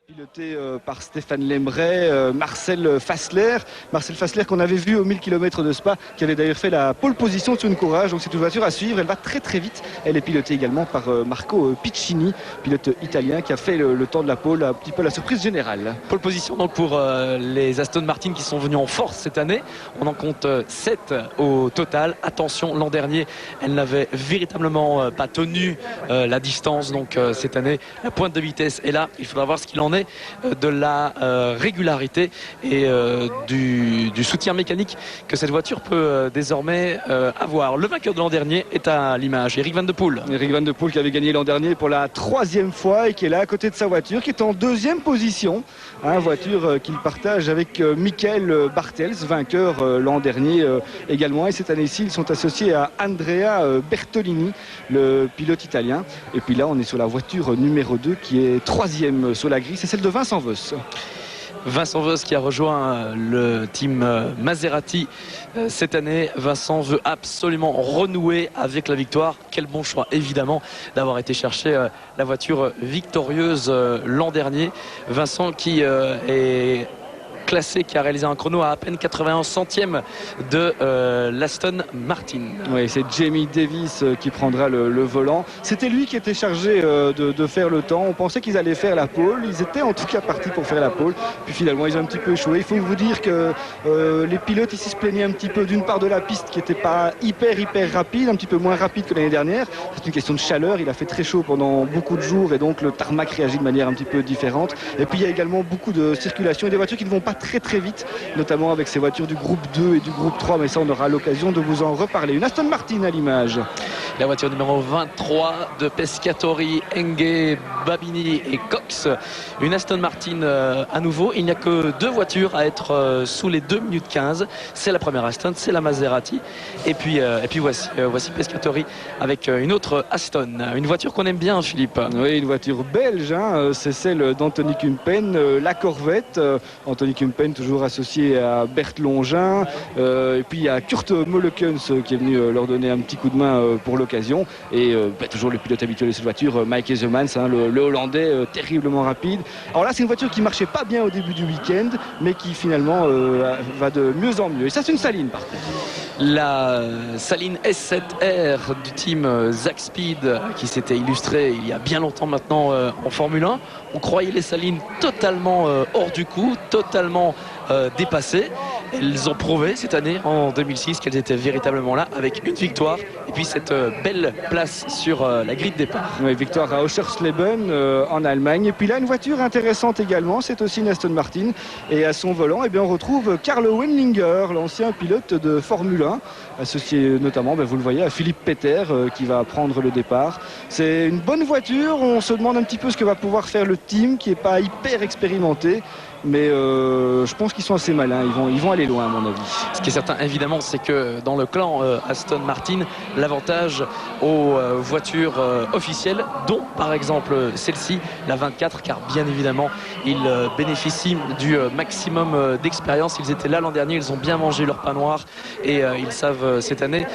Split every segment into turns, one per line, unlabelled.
Piloté par Stéphane Lembret, Marcel Fassler qu'on avait vu au 1000 km de Spa, qui avait d'ailleurs fait la pole position sur une courage. Donc c'est une voiture à suivre, elle va très très vite. Elle est pilotée également par Marco Piccini, pilote italien qui a fait le temps de la pole, un petit peu la surprise générale.
Pole position donc pour les Aston Martin qui sont venus en force cette année. On en compte 7 au total. Attention, l'an dernier elle n'avait véritablement pas tenu la distance, donc cette année la pointe de vitesse est là. Il faudra voir ce qu'il en est de la régularité et du soutien mécanique que cette voiture peut désormais avoir. Le vainqueur de l'an dernier est à l'image, Eric Van de Poel.
Eric Van de Poel qui avait gagné l'an dernier pour la 3e fois et qui est là à côté de sa voiture, qui est en 2e position. Voiture qu'il partage avec Michael Bartels, vainqueur l'an dernier également. Et cette année-ci, ils sont associés à Andrea Bertolini, le pilote italien. Et puis là, on est sur la voiture numéro 2 qui est 3e sur la grille. C'est celle de Vincent Voss.
Vincent Voss qui a rejoint le team Maserati cette année. Vincent veut absolument renouer avec la victoire. Quel bon choix évidemment d'avoir été chercher la voiture victorieuse l'an dernier. Vincent qui est classé, qui a réalisé un chrono à peine 81 centièmes de l'Aston Martin.
Oui, c'est Jamie Davis qui prendra le volant. C'était lui qui était chargé de faire le temps. On pensait qu'ils allaient faire la pole. Ils étaient en tout cas partis pour faire la pole. Puis finalement, ils ont un petit peu échoué. Il faut vous dire que les pilotes ici se plaignaient un petit peu d'une part de la piste qui n'était pas hyper rapide, un petit peu moins rapide que l'année dernière. C'est une question de chaleur. Il a fait très chaud pendant beaucoup de jours et donc le tarmac réagit de manière un petit peu différente. Et puis il y a également beaucoup de circulation et des voitures qui ne vont pas très vite, notamment avec ces voitures du groupe 2 et du groupe 3, mais ça on aura l'occasion de vous en reparler. Une Aston Martin à l'image.
La voiture numéro 23 de Pescatori, Engue, Babini et Cox. Une Aston Martin à nouveau. Il n'y a que 2 voitures à être sous les 2 minutes 15. C'est la première Aston, c'est la Maserati. Et puis voici Pescatori avec une autre Aston. Une voiture qu'on aime bien, Philippe.
Oui, une voiture belge, c'est celle d'Anthony Kumpen, la Corvette. Anthony Kumpen toujours associé à Bert Longin. Et puis il y a Kurt Mollekens qui est venu leur donner un petit coup de main pour l'occasion. Et toujours le pilote habituel de cette voiture, Mike Hezemans, le Hollandais terriblement rapide. Alors là, c'est une voiture qui marchait pas bien au début du week-end, mais qui finalement va de mieux en mieux. Et ça, c'est une Saline par contre.
La Saline S7R du team Zach Speed qui s'était illustrée il y a bien longtemps maintenant en Formule 1. On croyait les Salines totalement hors du coup, totalement dépassées. Elles ont prouvé cette année en 2006 qu'elles étaient véritablement là avec une victoire et puis cette belle place sur la grille de départ.
Oui, victoire à Oschersleben en Allemagne. Et puis là, une voiture intéressante également, c'est aussi une Aston Martin. Et à son volant, on retrouve Karl Wendlinger, l'ancien pilote de Formule 1, associé notamment, vous le voyez, à Philippe Peter qui va prendre le départ. C'est une bonne voiture. On se demande un petit peu ce que va pouvoir faire le team qui n'est pas hyper expérimenté. Mais je pense qu'ils sont assez malins, ils vont aller loin à mon avis.
Ce qui est certain évidemment, c'est que dans le clan Aston Martin, l'avantage aux voitures officielles, dont par exemple celle-ci, la 24, car bien évidemment ils bénéficient du maximum d'expérience. Ils étaient là l'an dernier, ils ont bien mangé leur pain noir et ils savent cette année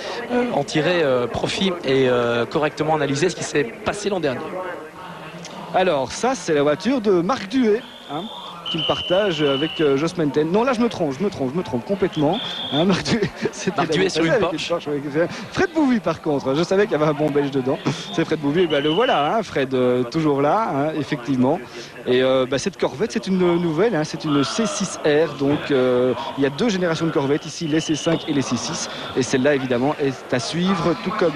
en tirer profit et correctement analyser ce qui s'est passé l'an dernier.
Alors ça, c'est la voiture de Marc Duet, qu'il partage avec Jos Menten. Non, là je me trompe complètement. Marc
Duet sur une Porsche.
Fred Bouvy par contre, je savais qu'il y avait un bon belge dedans. C'est Fred Bouvy, le voilà, Fred toujours là, effectivement. Et cette Corvette, c'est une nouvelle, c'est une C6R, donc il y a 2 générations de Corvettes ici, les C5 et les C6. Et celle-là évidemment est à suivre, tout comme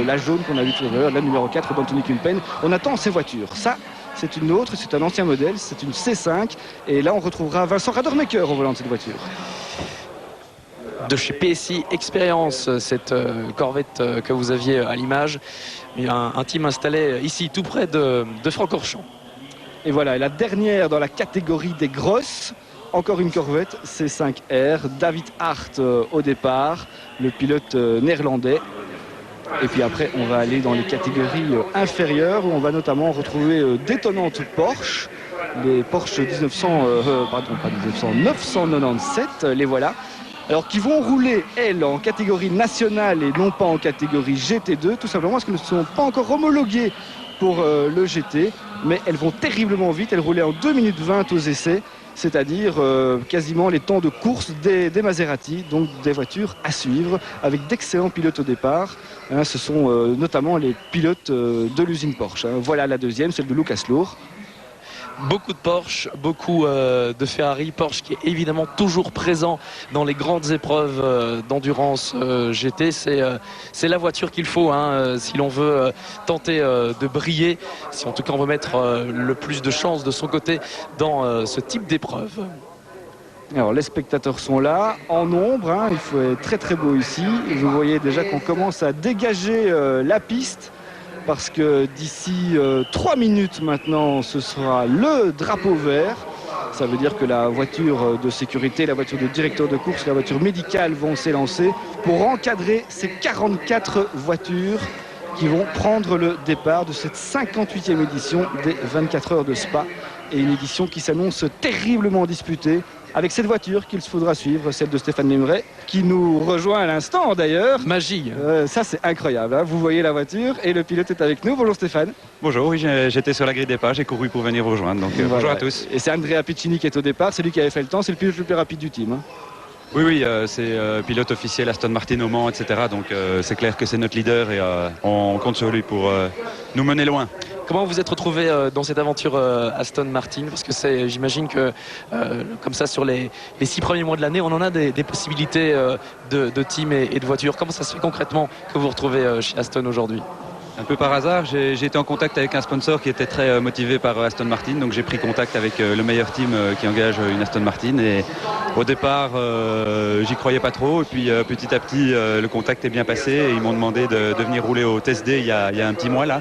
la jaune qu'on a vue tout à l'heure, la numéro 4 d'Anthony Kumpen. On attend ces voitures. Ça, c'est une autre, c'est un ancien modèle, c'est une C5. Et là, on retrouvera Vincent Radermaeker au volant de cette voiture.
De chez PSI Experience, cette Corvette que vous aviez à l'image. Un team installé ici, tout près de Francorchamps.
Et voilà, la dernière dans la catégorie des grosses. Encore une Corvette C5R. David Hart au départ, le pilote néerlandais. Et puis après, on va aller dans les catégories inférieures où on va notamment retrouver d'étonnantes Porsche. Les Porsche 997, les voilà. Alors qui vont rouler, elles, en catégorie nationale et non pas en catégorie GT2, tout simplement parce qu'elles ne sont pas encore homologuées pour le GT, mais elles vont terriblement vite. Elles roulaient en 2 minutes 20 aux essais, c'est-à-dire quasiment les temps de course des Maserati, donc des voitures à suivre, avec d'excellents pilotes au départ. Hein, ce sont notamment les pilotes de l'usine Porsche. Hein. Voilà la deuxième, celle de Lucas Lohr.
Beaucoup de Porsche, beaucoup de Ferrari. Porsche qui est évidemment toujours présent dans les grandes épreuves d'endurance GT. C'est la voiture qu'il faut hein, si l'on veut tenter de briller, si en tout cas on veut mettre le plus de chances de son côté dans ce type d'épreuve.
Alors les spectateurs sont là, en nombre, hein, il faut être très très beau ici. Et vous voyez déjà qu'on commence à dégager la piste. Parce que d'ici 3 minutes maintenant, ce sera le drapeau vert. Ça veut dire que la voiture de sécurité, la voiture de directeur de course, la voiture médicale vont s'élancer pour encadrer ces 44 voitures qui vont prendre le départ de cette 58e édition des 24 heures de Spa. Et une édition qui s'annonce terriblement disputée, avec cette voiture qu'il se faudra suivre, celle de Stéphane Lemeret, qui nous rejoint à l'instant d'ailleurs.
Magie.
Ça c'est incroyable, hein. Vous voyez la voiture et le pilote est avec nous. Bonjour Stéphane.
Bonjour, oui, j'étais sur la grille de départ, j'ai couru pour venir vous rejoindre, donc
voilà.
Bonjour à tous.
Et c'est Andrea Piccini qui est au départ, c'est lui qui avait fait le temps, c'est le pilote le plus rapide du team. Hein.
Oui, c'est pilote officiel Aston Martin au Mans, etc. Donc c'est clair que c'est notre leader et on compte sur lui pour nous mener loin.
Comment vous êtes retrouvé dans cette aventure Aston Martin? Parce que j'imagine que comme ça sur les 6 premiers mois de l'année, on en a des possibilités de team et de voitures. Comment ça se fait concrètement que vous vous retrouvez chez Aston aujourd'hui?
Un peu par hasard, j'ai été en contact avec un sponsor qui était très motivé par Aston Martin, donc j'ai pris contact avec le meilleur team qui engage une Aston Martin et au départ j'y croyais pas trop et puis petit à petit le contact est bien passé et ils m'ont demandé de venir rouler au Test Day il y a un petit mois là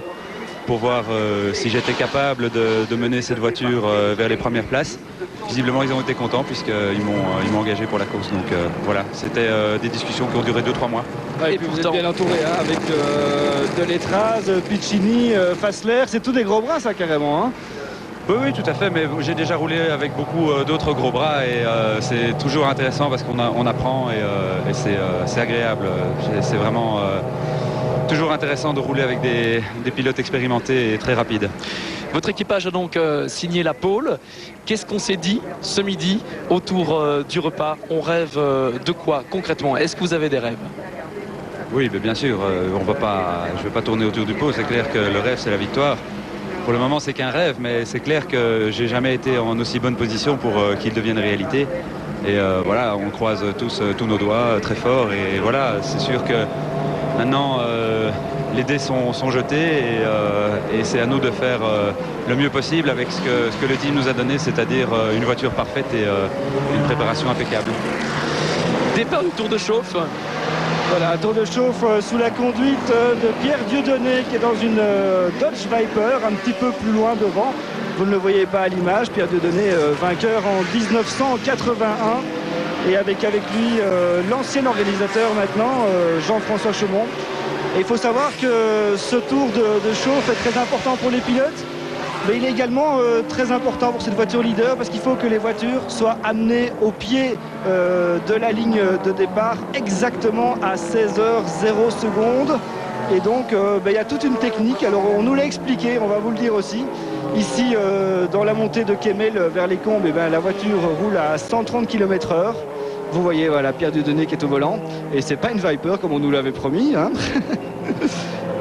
pour voir si j'étais capable de mener cette voiture vers les premières places. Visiblement ils ont été contents puisqu'ils m'ont engagé pour la course, donc voilà, c'était des discussions qui ont duré 2-3 mois.
Ouais, et puis pourtant... vous êtes bien entouré hein, avec Deletraz, Piccini, Fassler, c'est tous des gros bras ça carrément hein.
Oui, tout à fait, mais j'ai déjà roulé avec beaucoup d'autres gros bras et c'est toujours intéressant parce qu'on apprend et c'est agréable, c'est vraiment toujours intéressant de rouler avec des pilotes expérimentés et très rapides.
Votre équipage a donc signé la pole. Qu'est-ce qu'on s'est dit ce midi autour du repas? On rêve de quoi concrètement? Est-ce que vous avez des rêves?
Oui, mais bien sûr, je ne vais pas tourner autour du pot. C'est clair que le rêve, c'est la victoire. Pour le moment, c'est qu'un rêve, mais c'est clair que j'ai jamais été en aussi bonne position pour qu'il devienne réalité. Et voilà, on croise tous nos doigts très fort. Et voilà, c'est sûr que maintenant, les dés sont jetés et c'est à nous de faire le mieux possible avec ce que le team nous a donné, c'est-à-dire une voiture parfaite et une préparation impeccable.
Départ du tour de chauffe.
Voilà, un tour de chauffe sous la conduite de Pierre Dieudonné qui est dans une Dodge Viper, un petit peu plus loin devant. Vous ne le voyez pas à l'image, Pierre Dieudonné vainqueur en 1981 et avec lui l'ancien organisateur maintenant, Jean-François Chaumont. Et il faut savoir que ce tour de chauffe est très important pour les pilotes, mais il est également très important pour cette voiture leader parce qu'il faut que les voitures soient amenées au pied de la ligne de départ exactement à 16h00. Et donc il y a toute une technique, alors on nous l'a expliqué, on va vous le dire aussi. Ici dans la montée de Kemmel vers les Combes, la voiture roule à 130 km/h. Vous voyez voilà, Pierre Dieudonné qui est au volant et c'est pas une Viper comme on nous l'avait promis hein.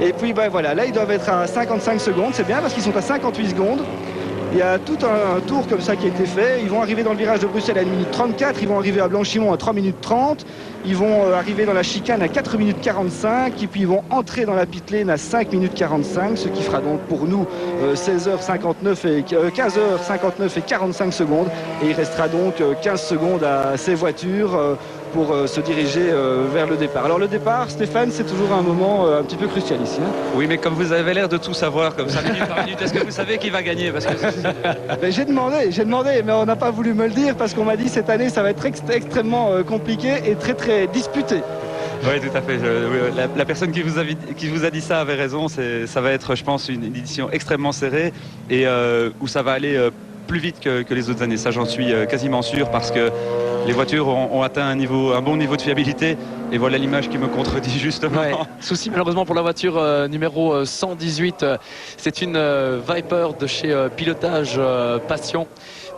Et puis voilà, là ils doivent être à 55 secondes, c'est bien parce qu'ils sont à 58 secondes. Il y a tout un tour comme ça qui a été fait. Ils vont arriver dans le virage de Bruxelles à 1 minute 34, ils vont arriver à Blanchimont à 3 minutes 30, ils vont arriver dans la chicane à 4 minutes 45 et puis ils vont entrer dans la pit lane à 5 minutes 45, ce qui fera donc pour nous 15h59 et 45 secondes. Et il restera donc 15 secondes à ces voitures pour se diriger vers le départ. Alors le départ, Stéphane, c'est toujours un moment un petit peu crucial ici. Hein.
Oui, mais comme vous avez l'air de tout savoir, comme 5 minutes par minute, est-ce que vous savez qui va gagner? Parce que...
J'ai demandé, mais on n'a pas voulu me le dire parce qu'on m'a dit cette année ça va être extrêmement compliqué et très très disputé.
Oui, tout à fait. La personne qui vous a dit ça avait raison. Ça va être, je pense, une édition extrêmement serrée et où ça va aller plus vite que les autres années. Ça, j'en suis quasiment sûr parce que les voitures ont atteint un bon niveau de fiabilité. Et voilà l'image qui me contredit justement.
Ouais. Souci malheureusement pour la voiture numéro 118. C'est une Viper de chez Pilotage Passion,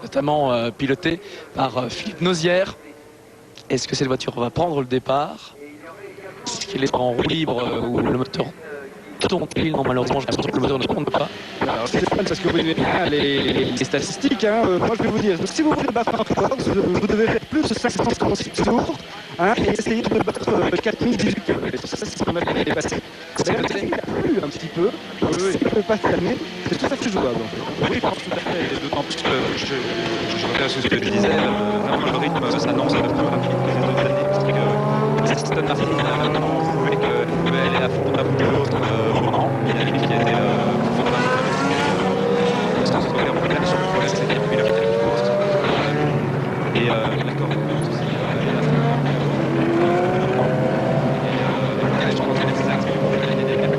notamment pilotée par Philippe Nozière. Est-ce que cette voiture va prendre le départ? Est-ce qu'il est en roue libre ou le moteur tourne? Non, malheureusement, j'ai l'impression que le moteur ne tourne pas.
Alors, c'est pas parce que vous avez bien les statistiques. Moi, je vais vous dire, si vous voulez battre un record, vous devez faire plus de 556 tours et essayer de battre 4018 km. Ça, c'est ce qu'on a fait dépasser. C'est-à-dire qu'il a plu un petit peu. Si on ne peut pas cette année, c'est tout à fait jouable.
Oui, je pense tout à fait. D'autant plus que je reviens sur ce que tu disais. Vraiment, le rythme s'annonce un peu plus rapide que les autres années. Parce que Aston Martin a vraiment prouvé qu'elle pouvait aller à fond d'un bout de l'autre au moment. Il y a une qui était fondamentalement sans se regarder en place sur le problème, c'était depuis le métal de course. Et l'accord de course aussi. Il y a des gens qui ont des axes pour faire des dégâts.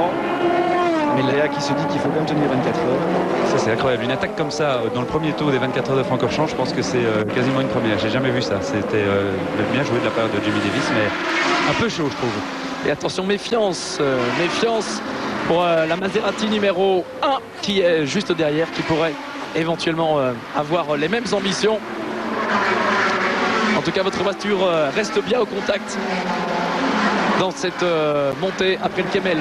devant. Mais Léa qui se dit qu'il faut quand même tenir 24 heures.
Ça c'est incroyable, une attaque comme ça dans le premier tour des 24 heures de Francorchamps, je pense que c'est quasiment une première. J'ai jamais vu ça. C'était bien joué de la part de Jamie Davis, mais un peu chaud je trouve.
Et attention, méfiance, méfiance pour la Maserati numéro 1 qui est juste derrière, qui pourrait éventuellement avoir les mêmes ambitions. En tout cas, votre voiture reste bien au contact dans cette montée après le Kemmel.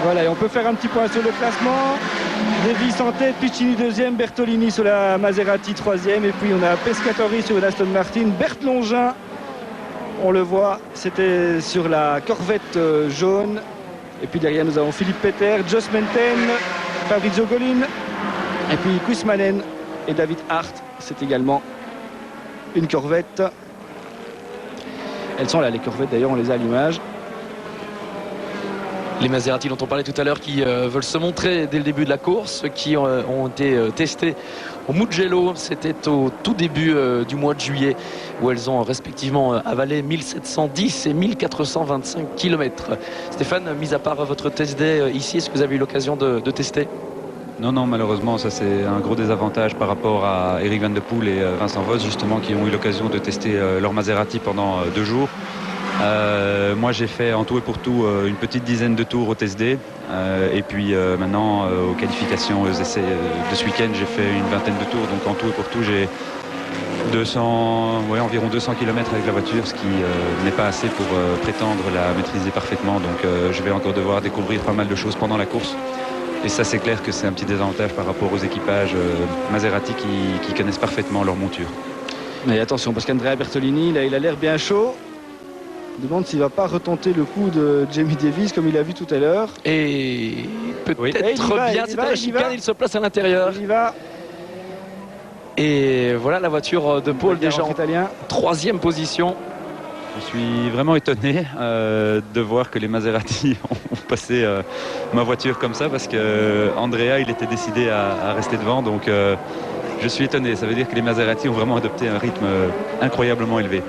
Voilà, et on peut faire un petit point sur le classement. Davis en tête, Piccini deuxième, Bertolini sur la Maserati troisième, et puis on a Pescatori sur l'Aston Martin, Bert Longin, on le voit, c'était sur la Corvette jaune, et puis derrière nous avons Philippe Peter, Jos Menten, Fabrizio Golin, et puis Kuismanen et David Hart, c'est également une Corvette. Elles sont là les Corvettes d'ailleurs, on les a à l'image.
Les Maserati dont on parlait tout à l'heure qui veulent se montrer dès le début de la course, qui ont été testés au Mugello. C'était au tout début du mois de juillet où elles ont respectivement avalé 1710 et 1425 km. Stéphane, mis à part votre test day ici, est-ce que vous avez eu l'occasion de tester?
Non, malheureusement, ça c'est un gros désavantage par rapport à Eric Van de Poel et Vincent Voss, justement, qui ont eu l'occasion de tester leur Maserati pendant 2 jours. Moi j'ai fait en tout et pour tout une petite dizaine de tours au TSD et puis maintenant aux qualifications, aux essais de ce week-end j'ai fait une vingtaine de tours, donc en tout et pour tout j'ai environ 200 km avec la voiture, ce qui n'est pas assez pour prétendre la maîtriser parfaitement, donc je vais encore devoir découvrir pas mal de choses pendant la course. Et ça c'est clair que c'est un petit désavantage par rapport aux équipages Maserati qui connaissent parfaitement leur monture.
Mais attention parce qu'Andrea Bertolini là, il a l'air bien chaud. Il demande s'il ne va pas retenter le coup de Jamie Davis comme il a vu tout à l'heure.
Et peut-être bien, c'est pas la chicane, il se place à l'intérieur.
Il y va.
Et voilà la voiture de Paul déjà en
italien.
3e position.
Je suis vraiment étonné de voir que les Maserati ont passé ma voiture comme ça, parce que Andrea il était décidé à rester devant, donc je suis étonné. Ça veut dire que les Maserati ont vraiment adopté un rythme incroyablement élevé.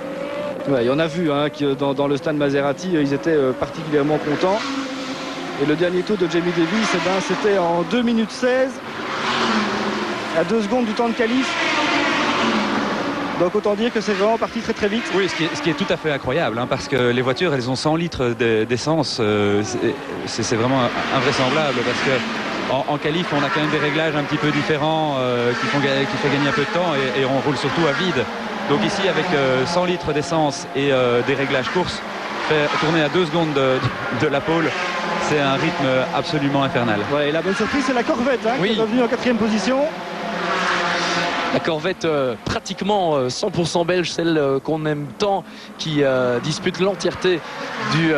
Ouais, on a vu que dans le stand Maserati, ils étaient particulièrement contents. Et le dernier tour de Jamie Davis, c'était en 2 minutes 16, à 2 secondes du temps de qualif. Donc autant dire que c'est vraiment parti très très vite.
Oui, ce qui est tout à fait incroyable, parce que les voitures, elles ont 100 litres d'essence. C'est vraiment invraisemblable, parce que en qualif, on a quand même des réglages un petit peu différents qui fait gagner un peu de temps, et on roule surtout à vide. Donc ici, avec 100 litres d'essence et des réglages course, faire tourner à 2 secondes de la pole, c'est un rythme absolument infernal.
Ouais, et la bonne surprise, c'est la Corvette qui est revenue en 4e position.
La Corvette pratiquement 100% belge, celle qu'on aime tant, qui dispute l'entièreté du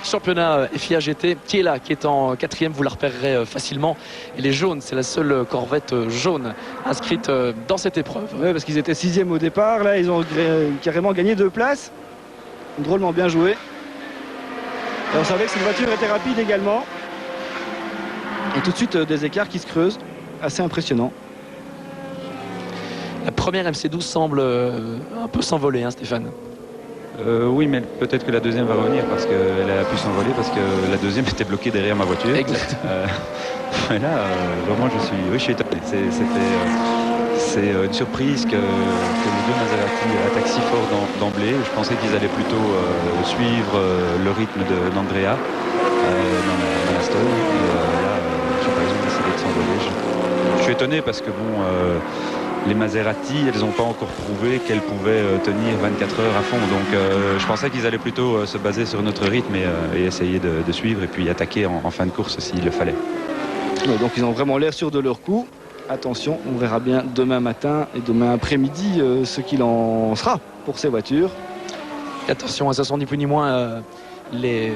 championnat FIA GT, qui est là, qui est en 4e, vous la repérerez facilement. Et les jaunes, c'est la seule Corvette jaune inscrite dans cette épreuve.
Oui, parce qu'ils étaient 6e au départ, là ils ont carrément gagné 2 places. Drôlement bien joué. Et on savait que cette voiture était rapide également. Et tout de suite des écarts qui se creusent, assez impressionnant.
La première MC12 semble un peu s'envoler, Stéphane.
Oui, mais peut-être que la deuxième va revenir, parce qu'elle a pu s'envoler, parce que la deuxième était bloquée derrière ma voiture.
Exact.
Et là, vraiment, je suis étonné. C'est une surprise que les deux Maserati attaquent si fort d'emblée. Je pensais qu'ils allaient plutôt suivre le rythme d'Andrea dans la Aston. Là, je sais pas, ils ont décidé de s'envoler. Je suis étonné parce que les Maserati, elles n'ont pas encore prouvé qu'elles pouvaient tenir 24 heures à fond. Donc je pensais qu'ils allaient plutôt se baser sur notre rythme et essayer de suivre et puis attaquer en fin de course s'il le fallait.
Ouais, donc ils ont vraiment l'air sûrs de leur coup. Attention, on verra bien demain matin et demain après-midi ce qu'il en sera pour ces voitures.
Attention, ça sont ni plus ni moins les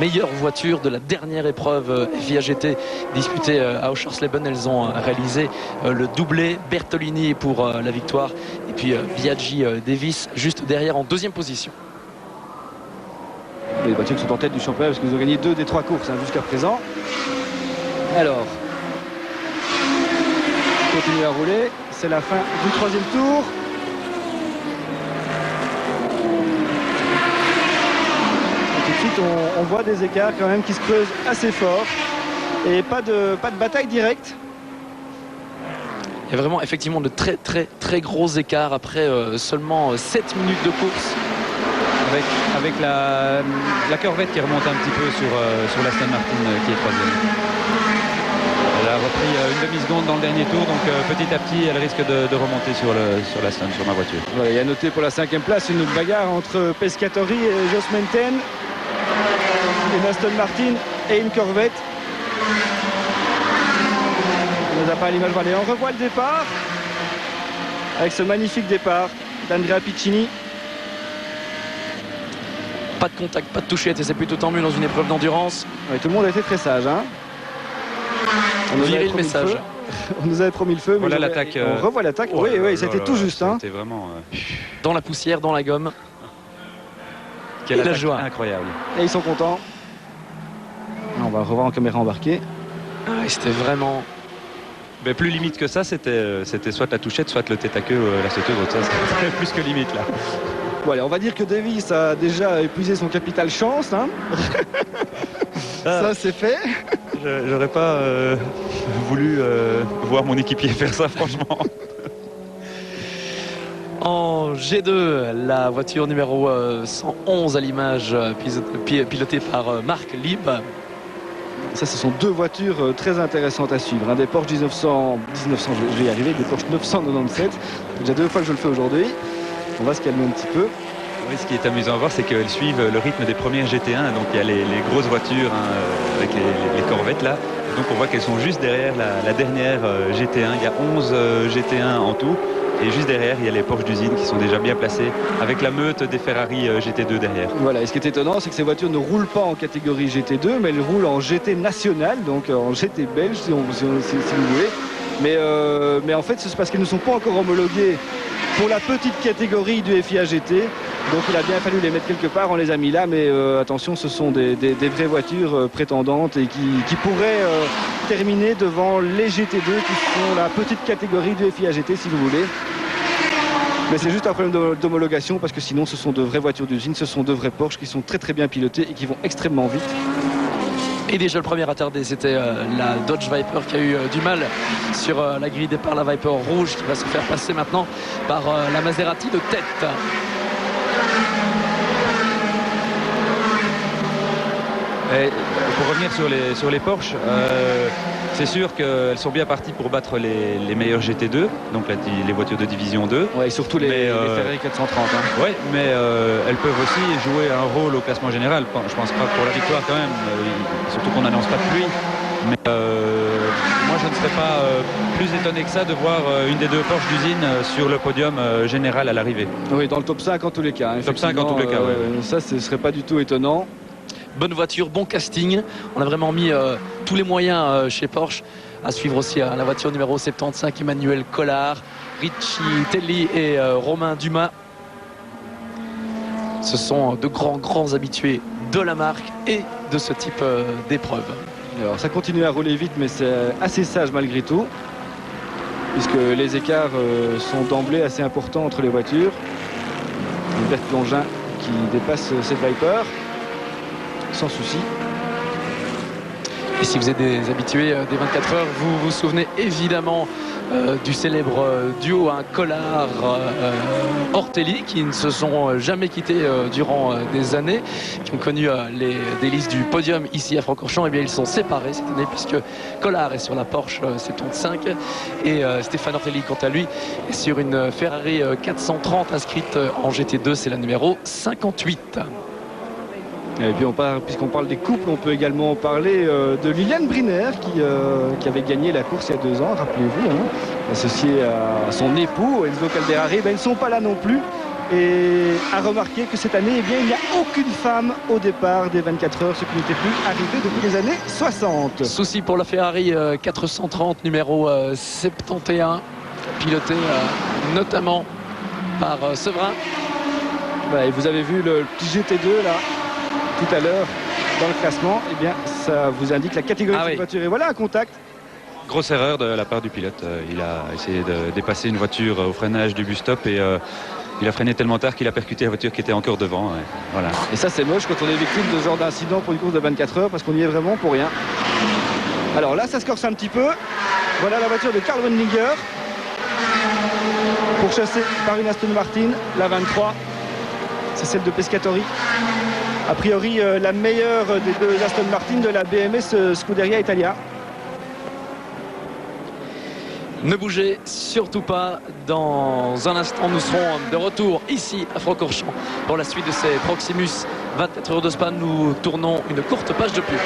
meilleures voitures de la dernière épreuve FIA GT disputée à Oschersleben. Elles ont réalisé le doublé. Bertolini pour la victoire et puis Biaggi Davis juste derrière en 2e position.
Les voitures qui sont en tête du championnat parce qu'ils ont gagné 2 des 3 courses jusqu'à présent. Alors, continue à rouler, c'est la fin du 3e tour. Et tout de suite, on voit des écarts quand même qui se creusent assez fort. Et pas de bataille directe.
Il y a vraiment effectivement de très gros écarts après seulement 7 minutes de course.
Avec la Corvette qui remonte un petit peu sur l'Aston Martin qui est troisième. Elle a repris une demi-seconde dans le dernier tour, donc petit à petit elle risque de remonter sur l'Aston, sur ma voiture.
Voilà, il y a noté pour la 5e place une bagarre entre Pescatori et Jos Menten. Une Aston Martin et une Corvette. On ne les a pas à l'image. Allez, on revoit le départ avec ce magnifique départ d'Andrea Piccini.
Pas de contact, pas de touchette et c'est plutôt tant mieux dans une épreuve d'endurance.
Ouais, tout le monde a été très sage. Hein.
On nous avait le message.
On nous avait promis le feu.
Voilà l'attaque.
On revoit l'attaque.
Oh,
oui, c'était tout juste. Hein.
C'était vraiment
dans la poussière, dans la gomme.
Quelle
la joie.
Incroyable.
Et ils sont contents. On va le revoir en caméra embarquée.
Ah, c'était vraiment...
Mais plus limite que ça, c'était soit la touchette, soit le tête à queue, la sauteuse. Ça, c'était plus que limite là.
Bon, allez, on va dire que Davis a déjà épuisé son capital chance. Hein. Ça, c'est fait.
J'aurais pas voulu voir mon équipier faire ça, franchement.
En G2, la voiture numéro 111 à l'image, pilotée par Marc Lieb.
Ça, ce sont deux voitures très intéressantes à suivre. Des Porsche 1900, je vais y arriver, des Porsche 997. C'est déjà 2 fois que je le fais aujourd'hui. On va se calmer un petit peu.
Oui, ce qui est amusant à voir, c'est qu'elles suivent le rythme des premières GT1. Donc il y a les grosses voitures avec les Corvettes là. Donc on voit qu'elles sont juste derrière la dernière GT1. Il y a 11 GT1 en tout. Et juste derrière, il y a les Porsche d'usine qui sont déjà bien placés avec la meute des Ferrari GT2 derrière.
Voilà, et ce qui est étonnant, c'est que ces voitures ne roulent pas en catégorie GT2, mais elles roulent en GT national, donc en GT belge si vous voulez. Mais en fait, c'est parce qu'elles ne sont pas encore homologuées pour la petite catégorie du FIA GT. Donc il a bien fallu les mettre quelque part, on les a mis là, mais attention, ce sont des vraies voitures prétendantes et qui pourraient terminer devant les GT2 qui sont la petite catégorie du FIA GT si vous voulez. Mais c'est juste un problème d'homologation parce que sinon ce sont de vraies voitures d'usine, ce sont de vrais Porsche qui sont très bien pilotées et qui vont extrêmement vite.
Et déjà le premier attardé, c'était la Dodge Viper qui a eu du mal sur la grille départ, la Viper rouge qui va se faire passer maintenant par la Maserati de tête.
Et pour revenir sur les Porsche, c'est sûr qu'elles sont bien parties pour battre les meilleurs GT2, donc les voitures de division 2.
Ouais, et surtout les Ferrari 430. Hein.
Oui, mais elles peuvent aussi jouer un rôle au classement général. Je pense pas pour la victoire quand même, surtout qu'on n'annonce pas de pluie. Mais moi je ne serais pas plus étonné que ça de voir une des deux Porsche d'usine sur le podium général à l'arrivée.
Oui, dans le top 5 en tous les cas. Hein,
top 5 en tous les cas, ouais.
Ça, ce ne serait pas du tout étonnant.
Bonne voiture, bon casting. On a vraiment mis tous les moyens chez Porsche. À suivre aussi la voiture numéro 75, Emmanuel Collard, Richie Telly et Romain Dumas. Ce sont de grands habitués de la marque et de ce type d'épreuve.
Alors ça continue à rouler vite, mais c'est assez sage malgré tout, puisque les écarts sont d'emblée assez importants entre les voitures. Hubert Plongin qui dépasse cette Viper sans souci.
Et si vous êtes des habitués des 24 heures, vous vous souvenez évidemment du célèbre duo Collard Ortelli qui ne se sont jamais quittés durant des années, qui ont connu les délices du podium ici à Francorchamps. Et bien ils sont séparés cette année puisque Collard est sur la Porsche 75 et Stéphane Ortelli quant à lui est sur une Ferrari 430 inscrite en GT2, c'est la numéro 58.
Et puis puisqu'on parle des couples, on peut également parler de Liliane Briner qui avait gagné la course il y a 2 ans, rappelez-vous, hein, associée à son époux Enzo Calderari. Ils ne sont pas là non plus. Et à remarquer que cette année, il n'y a aucune femme au départ des 24 heures, ce qui n'était plus arrivé depuis les années 60.
Souci pour la Ferrari 430 numéro 71, pilotée notamment par Severin.
Et vous avez vu le petit GT2 là tout à l'heure dans le classement, et bien ça vous indique la catégorie de voiture. Et voilà un contact.
Grosse erreur de la part du pilote. Il a essayé de dépasser une voiture au freinage du bus stop et Il a freiné tellement tard qu'il a percuté la voiture qui était encore devant. Ouais. Voilà.
Et ça c'est moche quand on est victime de ce genre d'incident pour une course de 24 heures parce qu'on y est vraiment pour rien. Alors là ça se corse un petit peu. Voilà la voiture de Karl Wendlinger, pourchassée par une Aston Martin, la 23. C'est celle de Pescatori. A priori la meilleure des deux Aston Martin de la BMS Scuderia Italia.
Ne bougez surtout pas, dans un instant nous serons de retour ici à Francorchamps pour la suite de ces Proximus 24 heures de Spa. Nous tournons une courte page de pub.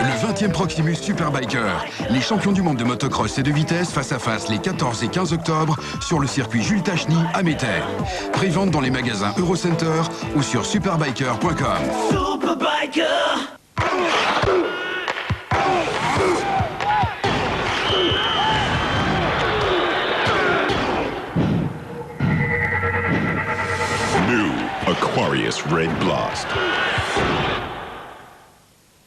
Le 20e Proximus Superbiker. Les champions du monde de motocross et de vitesse face à face les 14 et 15 octobre sur le circuit Jules Tachny à Metter. Prévente dans les magasins Eurocenter ou sur superbiker.com. Superbiker.
New Aquarius Red Blast.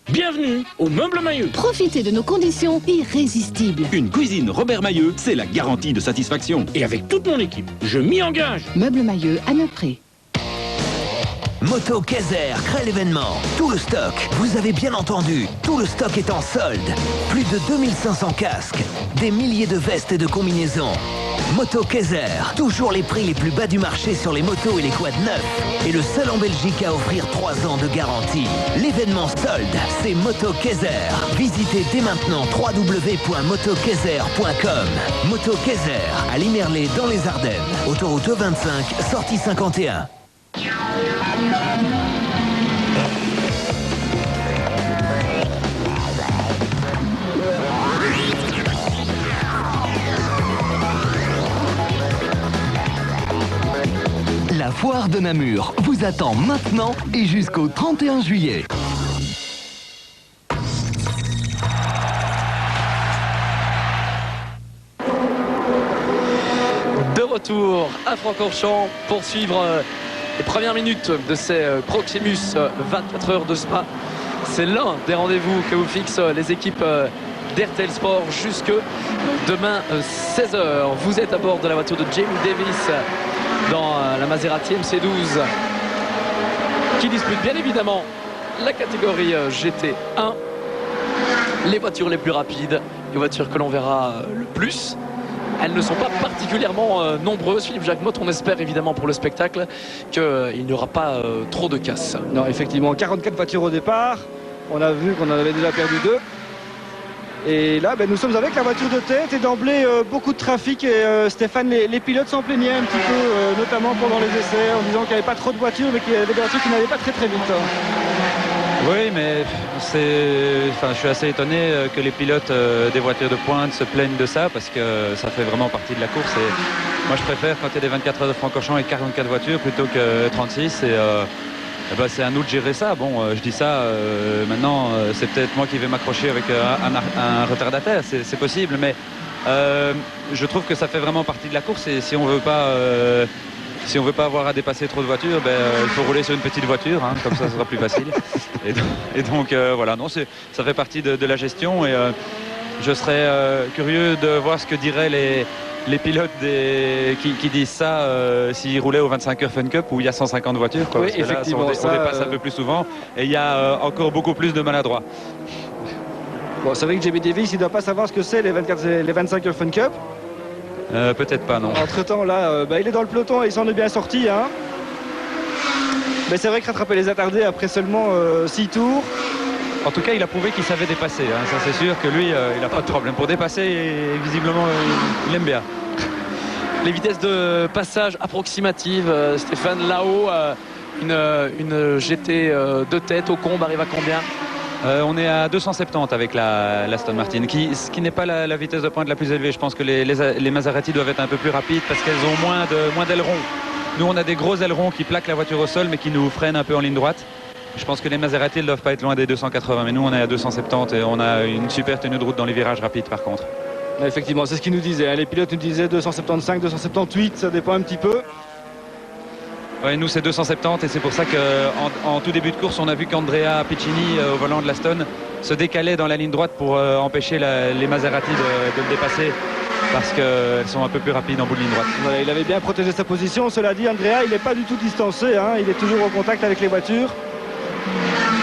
Bienvenue au Meuble Mailleux.
Profitez de nos conditions irrésistibles.
Une cuisine Robert Mailleux, c'est la garantie de satisfaction. Et avec toute mon équipe, je m'y engage.
Meuble Mailleux à Neupré.
Moto Kaiser crée l'événement. Tout le stock, vous avez bien entendu, tout le stock est en solde. Plus de 2500 casques, des milliers de vestes et de combinaisons. Moto Kaiser, toujours les prix les plus bas du marché sur les motos et les quads neufs. Et le seul en Belgique à offrir 3 ans de garantie. L'événement solde, c'est Moto Kaiser. Visitez dès maintenant www.motokaiser.com. Moto Kaiser, à Limerlé dans les Ardennes. Autoroute 25, sortie 51.
La foire de Namur vous attend maintenant et jusqu'au 31 juillet.
De retour à Francorchamps pour suivre les premières minutes de ces Proximus 24 heures de Spa. C'est l'un des rendez-vous que vous fixent les équipes d'RTL Sport jusque demain 16h. Vous êtes à bord de la voiture de Jamie Davis dans la Maserati MC12 qui dispute bien évidemment la catégorie GT1. Les voitures les plus rapides, les voitures que l'on verra le plus. Elles ne sont pas particulièrement nombreuses. Philippe Jacquemotte, on espère évidemment pour le spectacle qu'il n'y aura pas trop de casse.
Non, effectivement, 44 voitures au départ. On a vu qu'on en avait déjà perdu 2. Et là, nous sommes avec la voiture de tête et d'emblée beaucoup de trafic. Et Stéphane, les pilotes s'en plaignaient un petit peu, notamment pendant les essais, en disant qu'il n'y avait pas trop de voitures, mais qu'il y avait des voitures qui n'allaient pas très très vite.
Oui, mais je suis assez étonné que les pilotes des voitures de pointe se plaignent de ça parce que ça fait vraiment partie de la course. Et moi, je préfère quand il y a des 24 heures de Francorchamps et 44 voitures plutôt que 36. Et c'est à nous de gérer ça. Bon, je dis ça, maintenant, c'est peut-être moi qui vais m'accrocher avec un retardataire, c'est possible, mais je trouve que ça fait vraiment partie de la course. Et si on veut pas avoir à dépasser trop de voitures, il faut rouler sur une petite voiture, hein, comme ça sera plus facile. Et donc voilà, non, ça fait partie de la gestion. Et je serais curieux de voir ce que diraient les pilotes qui disent ça s'ils roulaient au 25 heures Fun Cup où il y a 150 voitures. Quoi,
oui,
parce que
effectivement,
là, on dépasse un peu plus souvent et il y a encore beaucoup plus de maladroits.
Bon, c'est vrai que JB Davis, il ne doit pas savoir ce que c'est les 25 heures Fun Cup.
Peut-être pas, non.
Entre temps là, il est dans le peloton et il s'en est bien sorti, hein. Mais c'est vrai que rattraper les attardés après seulement 6 tours.
En tout cas, il a prouvé qu'il savait dépasser, hein. Ça c'est sûr que lui, il n'a pas de problème pour dépasser et visiblement il aime bien.
Les vitesses de passage approximatives, Stéphane, là-haut, une GT de tête au combe arrive à combien?
On est à 270 avec la Aston Martin, ce qui n'est pas la vitesse de pointe la plus élevée. Je pense que les Maserati doivent être un peu plus rapides parce qu'elles ont moins d'ailerons. Nous, on a des gros ailerons qui plaquent la voiture au sol mais qui nous freinent un peu en ligne droite. Je pense que les Maserati ne doivent pas être loin des 280, mais nous, on est à 270 et on a une super tenue de route dans les virages rapides par contre.
Effectivement, c'est ce qu'ils nous disaient, hein. Les pilotes nous disaient 275, 278, ça dépend un petit peu.
Ouais, nous c'est 270 et c'est pour ça qu'en tout début de course on a vu qu'Andrea Piccini au volant de l'Aston se décalait dans la ligne droite pour empêcher les Maserati de le dépasser, parce qu'elles sont un peu plus rapides en bout de ligne droite.
Voilà, il avait bien protégé sa position. Cela dit, Andrea, il n'est pas du tout distancé, hein. Il est toujours en contact avec les voitures.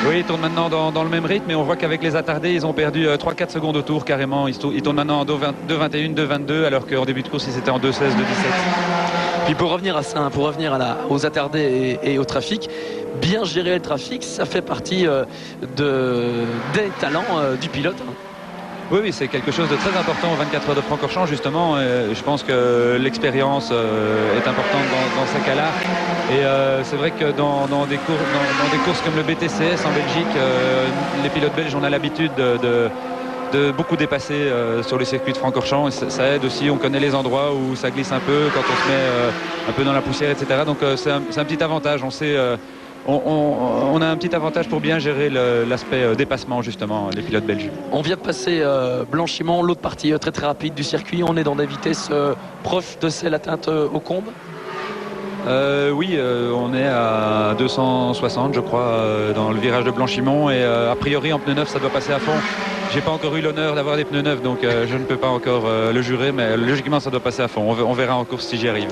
Oui, il tourne maintenant dans le même rythme, mais on voit qu'avec les attardés, ils ont perdu 3-4 secondes au tour carrément. Ils tournent maintenant en 2,21, 2,22, alors qu'en début de course, ils étaient en 2,16, 2,17.
Puis pour revenir à ça, hein, pour revenir aux attardés et au trafic, bien gérer le trafic, ça fait partie des talents du pilote. Hein.
Oui, c'est quelque chose de très important aux 24 heures de Francorchamps, justement. Je pense que l'expérience est importante dans ces cas-là. Et c'est vrai que dans des courses comme le BTCS en Belgique, les pilotes belges, on a l'habitude de beaucoup dépasser sur le circuit de Francorchamps. Et ça aide aussi, on connaît les endroits où ça glisse un peu, quand on se met un peu dans la poussière, etc. Donc c'est un petit avantage. On sait... On a un petit avantage pour bien gérer l'aspect dépassement, justement, les pilotes belges.
On vient de passer Blanchiment, l'autre partie très très rapide du circuit. On est dans des vitesses proches de celles atteintes au combe.
Oui, on est à 260, je crois, dans le virage de Blanchimont. Et a priori, en pneus neufs, ça doit passer à fond. J'ai pas encore eu l'honneur d'avoir des pneus neufs, donc je ne peux pas encore le jurer. Mais logiquement, ça doit passer à fond. On verra en course si j'y arrive.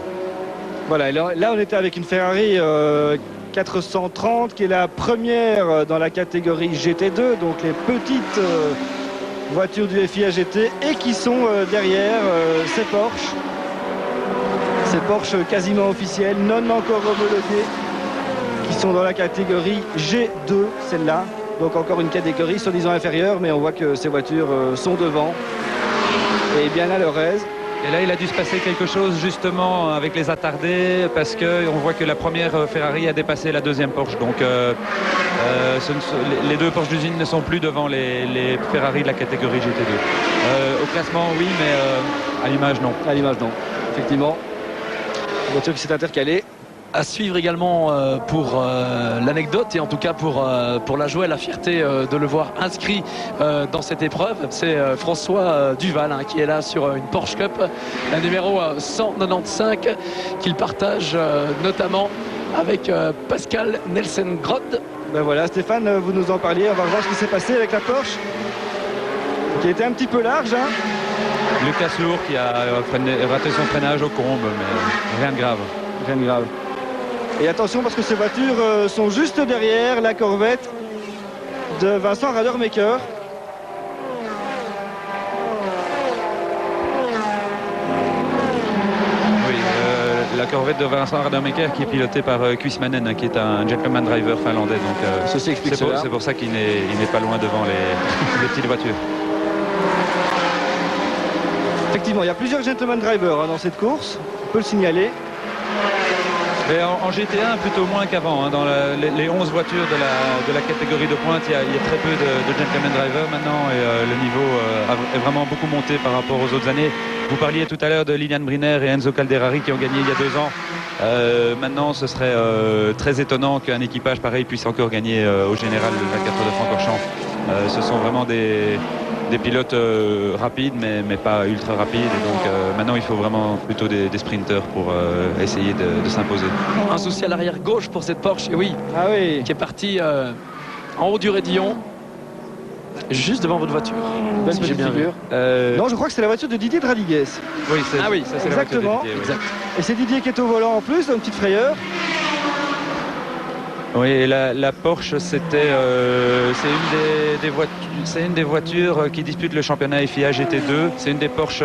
Voilà, là on était avec une Ferrari 430 qui est la première dans la catégorie GT2, donc les petites voitures du FIA GT, et qui sont derrière ces Porsche quasiment officielles, non encore homologuées, qui sont dans la catégorie G2, celle-là, donc encore une catégorie soi-disant inférieure, mais on voit que ces voitures sont devant et bien à leur aise.
Et là, il a dû se passer quelque chose justement avec les attardés, parce qu'on voit que la première Ferrari a dépassé la deuxième Porsche. Donc les deux Porsche d'usine ne sont plus devant les Ferrari de la catégorie GT2. Au classement, oui, mais à l'image, non.
À l'image, non. Effectivement. Une voiture qui s'est intercalée.
À suivre également pour l'anecdote et en tout cas pour la joie et la fierté de le voir inscrit dans cette épreuve. C'est François Duval qui est là sur une Porsche Cup, la numéro 195, qu'il partage notamment avec Pascal Nelsen-Grod.
Ben voilà, Stéphane, vous nous en parliez. On va voir ce qui s'est passé avec la Porsche, qui était un petit peu large. Hein.
Lucas Lourd qui a raté son freinage au combe, mais rien de grave.
Rien de grave. Et attention parce que ces voitures sont juste derrière la Corvette de Vincent Radermaker.
Oui, la Corvette de Vincent Radermaker qui est pilotée par Kuismanen, qui est un gentleman driver finlandais. Donc
ceci explique cela.
C'est pour ça qu'il n'est pas loin devant les petites voitures.
Effectivement, il y a plusieurs gentleman drivers dans cette course, on peut le signaler.
Mais en GT1, plutôt moins qu'avant. Dans les 11 voitures de la catégorie de pointe, il y a très peu de gentleman drivers maintenant. Et le niveau est vraiment beaucoup monté par rapport aux autres années. Vous parliez tout à l'heure de Lilian Briner et Enzo Calderari qui ont gagné il y a 2 ans. Maintenant, ce serait très étonnant qu'un équipage pareil puisse encore gagner au général le 24 heures de Francorchamps. Ce sont vraiment des pilotes rapides mais pas ultra rapides, et donc maintenant il faut vraiment plutôt des sprinters pour essayer de s'imposer.
Un souci à l'arrière gauche pour cette Porsche, et oui, qui est partie en haut du raidillon, juste devant votre voiture.
Belle petite figure. Non, je crois que c'est la voiture de Didier Dradigues.
Oui, c'est
exactement.
La voiture de Didier,
exact. Et c'est Didier qui est au volant en plus, une petite frayeur.
Oui, et la Porsche, c'est une des voitures qui disputent le championnat FIA GT2. C'est une des Porsche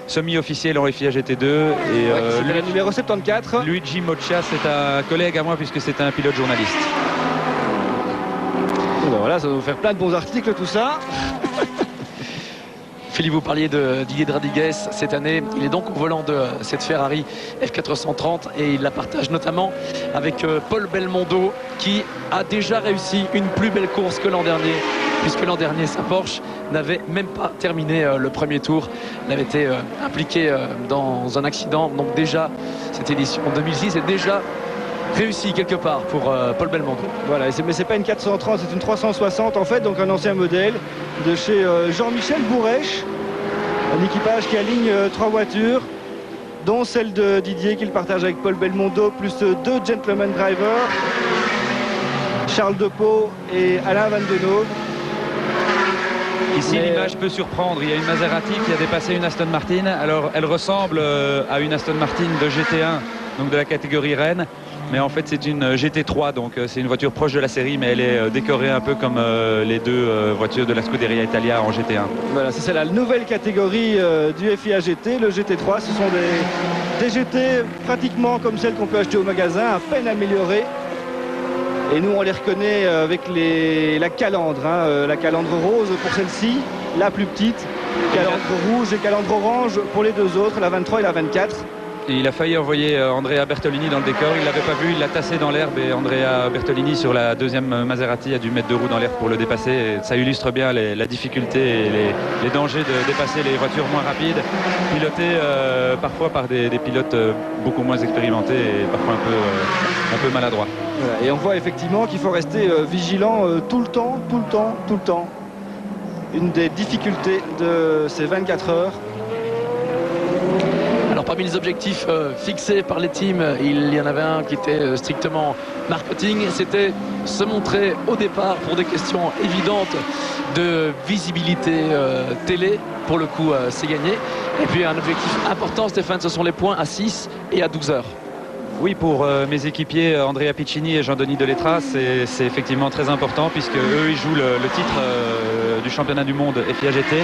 semi-officielles en FIA GT2. Et
c'est le numéro 74.
Luigi Moccia, c'est un collègue à moi puisque c'est un pilote journaliste.
Et ben voilà, ça va vous faire plein de bons articles tout ça.
Philippe, vous parliez de Didier Dradigues cette année. Il est donc au volant de cette Ferrari F430 et il la partage notamment avec Paul Belmondo, qui a déjà réussi une plus belle course que l'an dernier, puisque l'an dernier sa Porsche n'avait même pas terminé le premier tour. Elle avait été impliquée dans un accident. Donc déjà, cette édition en 2006 est déjà réussi quelque part pour Paul Belmondo.
Voilà, mais c'est pas une 430, c'est une 360 en fait, donc un ancien modèle de chez Jean-Michel Bourrèche, un équipage qui aligne 3 voitures, dont celle de Didier qu'il partage avec Paul Belmondo, plus 2 gentleman drivers, Charles Depot et Alain Van Denau.
Ici, l'image peut surprendre. Il y a une Maserati qui a dépassé une Aston Martin. Alors, elle ressemble à une Aston Martin de GT1, donc de la catégorie Rennes. Mais en fait, c'est une GT3, donc c'est une voiture proche de la série, mais elle est décorée un peu comme les deux voitures de la Scuderia Italia en GT1.
Voilà, c'est la nouvelle catégorie du FIA GT, le GT3. Ce sont des GT pratiquement comme celles qu'on peut acheter au magasin, à peine améliorées. Et nous, on les reconnaît avec la calandre, la calandre rose pour celle-ci, la plus petite, calandre rouge et calandre orange pour les deux autres, la 23 et la 24.
Et il a failli envoyer Andrea Bertolini dans le décor, il ne l'avait pas vu, il l'a tassé dans l'herbe et Andrea Bertolini sur la deuxième Maserati a dû mettre deux roues dans l'herbe pour le dépasser. Et ça illustre bien la difficulté et les dangers de dépasser les voitures moins rapides, pilotées parfois par des pilotes beaucoup moins expérimentés et parfois un peu maladroits.
Voilà, et on voit effectivement qu'il faut rester vigilant tout le temps. Une des difficultés de ces 24 heures.
Alors parmi les objectifs fixés par les teams, il y en avait un qui était strictement marketing, c'était se montrer au départ pour des questions évidentes de visibilité télé. Pour le coup, c'est gagné. Et puis un objectif important, Stéphane, ce sont les points à 6 et à 12 heures.
Oui, pour mes équipiers Andrea Piccini et Jean-Denis Delettra, c'est effectivement très important puisque eux ils jouent le titre du championnat du monde FIA GT.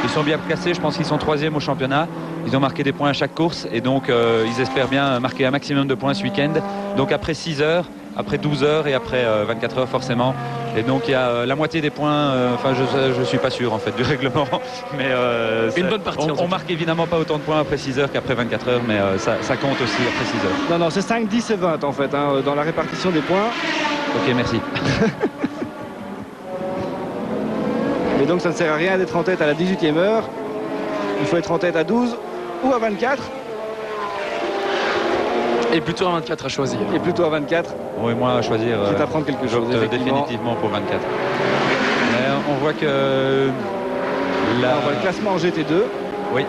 Ils sont bien placés, je pense qu'ils sont 3e au championnat. Ils ont marqué des points à chaque course et donc ils espèrent bien marquer un maximum de points ce week-end. Donc après 6 heures, après 12 heures et après 24 heures forcément. Et donc il y a la moitié des points, enfin je suis pas sûr en fait du règlement, mais
une bonne partie.
On marque évidemment pas autant de points après 6 heures qu'après 24 heures, mais ça compte aussi après 6 heures.
Non, c'est 5, 10 et 20 en fait, dans la répartition des points.
Ok, merci.
Et donc ça ne sert à rien d'être en tête à la 18e heure. Il faut être en tête à 12 ou à 24.
Et plutôt à 24 à choisir.
Et plutôt à 24.
Oui, moi à choisir.
C'est à prendre quelque chose.
Définitivement pour 24. Mais on voit que
là, on voit le classement en GT2.
Oui.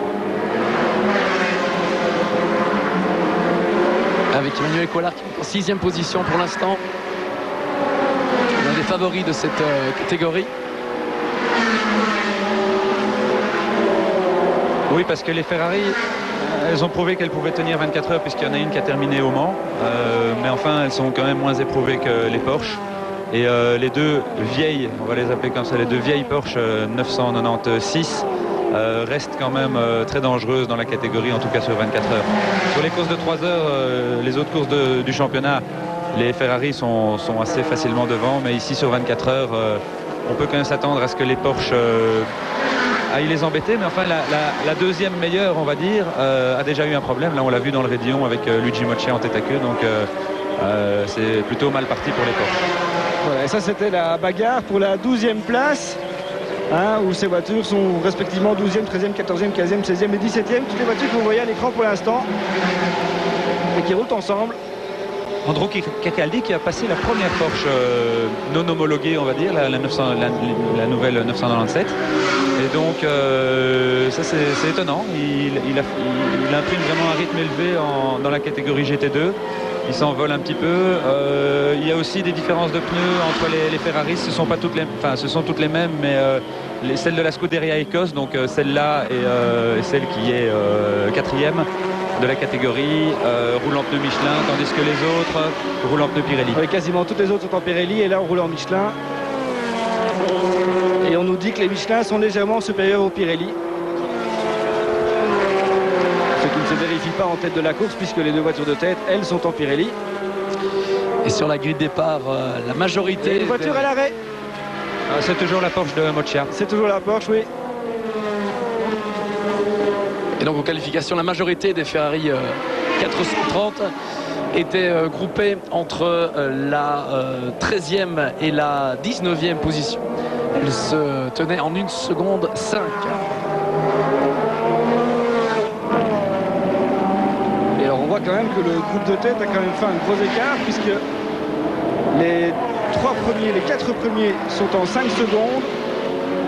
Avec Emmanuel Collard qui est en 6e position pour l'instant. L'un des favoris de cette catégorie.
Oui, parce que les Ferrari, elles ont prouvé qu'elles pouvaient tenir 24 heures puisqu'il y en a une qui a terminé au Mans. Mais enfin, elles sont quand même moins éprouvées que les Porsche. Et les deux vieilles, on va les appeler comme ça, les deux vieilles Porsche 996 restent quand même très dangereuses dans la catégorie, en tout cas sur 24 heures. Sur les courses de 3 heures, les autres courses du championnat, les Ferrari sont assez facilement devant. Mais ici, sur 24 heures, on peut quand même s'attendre à ce que les Porsche aillent les embêter. Mais enfin, la deuxième meilleure, on va dire, a déjà eu un problème. Là, on l'a vu dans le Rédillon avec Luigi Moccia en tête à queue. Donc, c'est plutôt mal parti pour les Porsche.
Voilà, et ça, c'était la bagarre pour la 12e place. Où ces voitures sont respectivement 12e, 13e, 14e, 15e, 16e et 17e. Toutes les voitures que vous voyez à l'écran pour l'instant et qui roulent ensemble.
Andrew Cacaldi qui a passé la première Porsche non homologuée, on va dire, la nouvelle 997. Et donc ça c'est étonnant. Il imprime vraiment un rythme élevé dans la catégorie GT2. Il s'envole un petit peu. Il y a aussi des différences de pneus entre les Ferrari. Ce sont toutes les mêmes, mais celle de la Scuderia Ecos, donc celle-là et celle qui est 4e de la catégorie, roule en pneus Michelin, tandis que les autres roulent en pneus Pirelli.
Oui, quasiment toutes les autres sont en Pirelli et là on roule en Michelin. Et on nous dit que les Michelin sont légèrement supérieurs aux Pirelli. Ce qui ne se vérifie pas en tête de la course puisque les deux voitures de tête, elles, sont en Pirelli.
Et sur la grille de départ, la majorité...
Une voiture à l'arrêt.
C'est toujours la Porsche de Moccia.
C'est toujours la Porsche, oui.
Et donc aux qualifications, la majorité des Ferrari 430 étaient groupées entre la 13e et la 19e position. Elles se tenaient en 1 seconde 5.
Et alors on voit quand même que le groupe de tête a quand même fait un gros écart puisque les 4 premiers sont en 5 secondes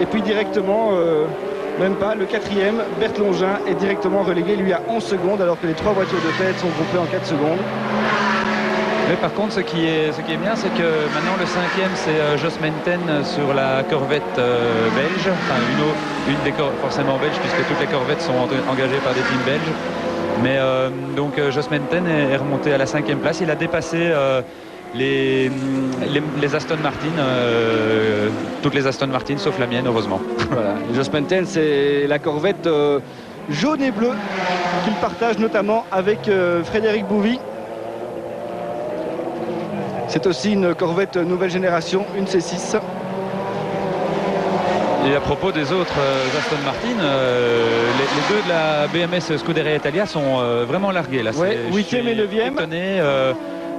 et puis directement... même pas, le 4e, Bert Longin, est directement relégué, lui, à 11 secondes, alors que les 3 voitures de tête sont groupées en 4 secondes.
Mais par contre, ce qui est bien, c'est que maintenant le 5e, c'est Jos Menten sur la corvette belge. Enfin, une des corvettes forcément belge, puisque toutes les corvettes sont engagées par des teams belges. Mais donc Jos Menten est remonté à la 5e place. Il a dépassé les Aston Martin, toutes les Aston Martin sauf la mienne, heureusement.
Voilà. Jos Menten, c'est la corvette jaune et bleue qu'il partage notamment avec Frédéric Bouvy. C'est aussi une corvette nouvelle génération, une C6.
Et à propos des autres Aston Martin, les deux de la BMS Scuderia Italia sont vraiment largués. Là,
ouais, 8e et 9e.
Étonné,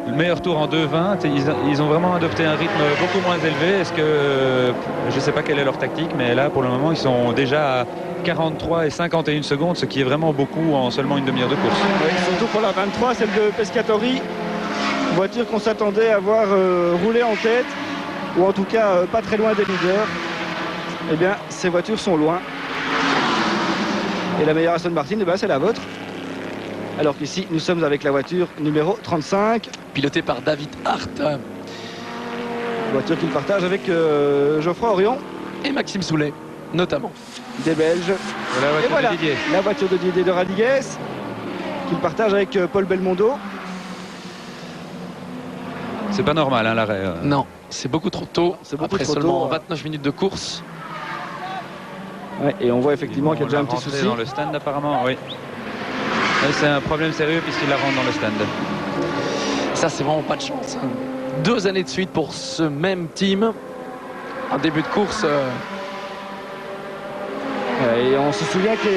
le meilleur tour en 2,20. Ils ont vraiment adopté un rythme beaucoup moins élevé. Est-ce que je ne sais pas quelle est leur tactique, mais là pour le moment ils sont déjà à 43 et 51 secondes, ce qui est vraiment beaucoup en seulement une demi-heure de course.
Oui, surtout pour la 23, celle de Pescatori. Voiture qu'on s'attendait à voir rouler en tête, ou en tout cas pas très loin des leaders. Eh bien, ces voitures sont loin. Et la meilleure Aston Martin, eh bien, c'est la vôtre. Alors qu'ici, nous sommes avec la voiture numéro 35.
Pilotée par David Hart.
Voiture qu'il partage avec Geoffroy Orion.
Et Maxime Soulet, notamment.
Des Belges.
Et voilà, de Didier.
La voiture de Didier de Radigues, qu'il partage avec Paul Belmondo.
C'est pas normal, hein, l'arrêt.
Non, c'est beaucoup trop tôt.
C'est beaucoup
après
trop
seulement
tôt.
29 minutes de course.
Ouais, et on voit effectivement qu'il y a déjà un petit souci.
Dans le stand, apparemment, oui. C'est un problème sérieux puisqu'il la rentre dans le stand.
Ça, c'est vraiment pas de chance. 2 années de suite pour ce même team. En début de course.
Et on se souvient que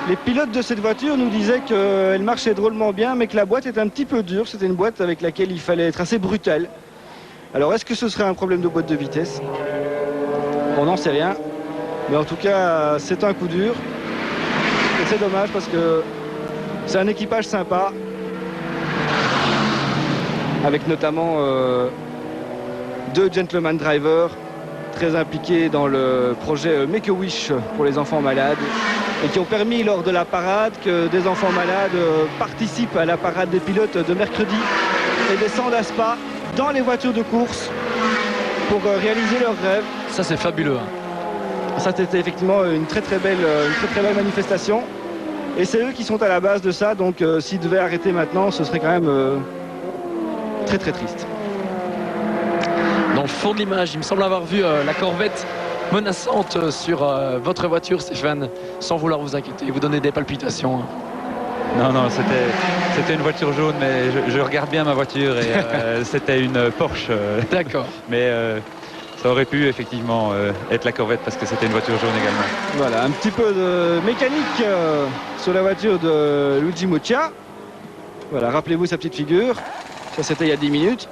les pilotes de cette voiture nous disaient qu'elle marchait drôlement bien, mais que la boîte était un petit peu dure. C'était une boîte avec laquelle il fallait être assez brutal. Alors, est-ce que ce serait un problème de boîte de vitesse? On n'en sait rien. Mais en tout cas, c'est un coup dur. Et c'est dommage parce que c'est un équipage sympa. Avec notamment 2 gentleman drivers très impliqués dans le projet Make-A-Wish pour les enfants malades. Et qui ont permis lors de la parade que des enfants malades participent à la parade des pilotes de mercredi et descendent à Spa dans les voitures de course pour réaliser leurs rêves.
Ça, c'est fabuleux.
Ça, c'était effectivement une très très belle manifestation. Et c'est eux qui sont à la base de ça. Donc s'ils devaient arrêter maintenant, ce serait quand même très très triste.
Dans le fond de l'image, il me semble avoir vu la Corvette menaçante sur votre voiture, Stéphane, sans vouloir vous inquiéter, vous donner des palpitations.
Non, c'était une voiture jaune, mais je regarde bien ma voiture et c'était une Porsche.
D'accord.
Mais ça aurait pu effectivement être la Corvette parce que c'était une voiture jaune également.
Voilà, un petit peu de mécanique sur la voiture de Luigi Muccia. Voilà, rappelez-vous sa petite figure. Ça, c'était il y a 10 minutes.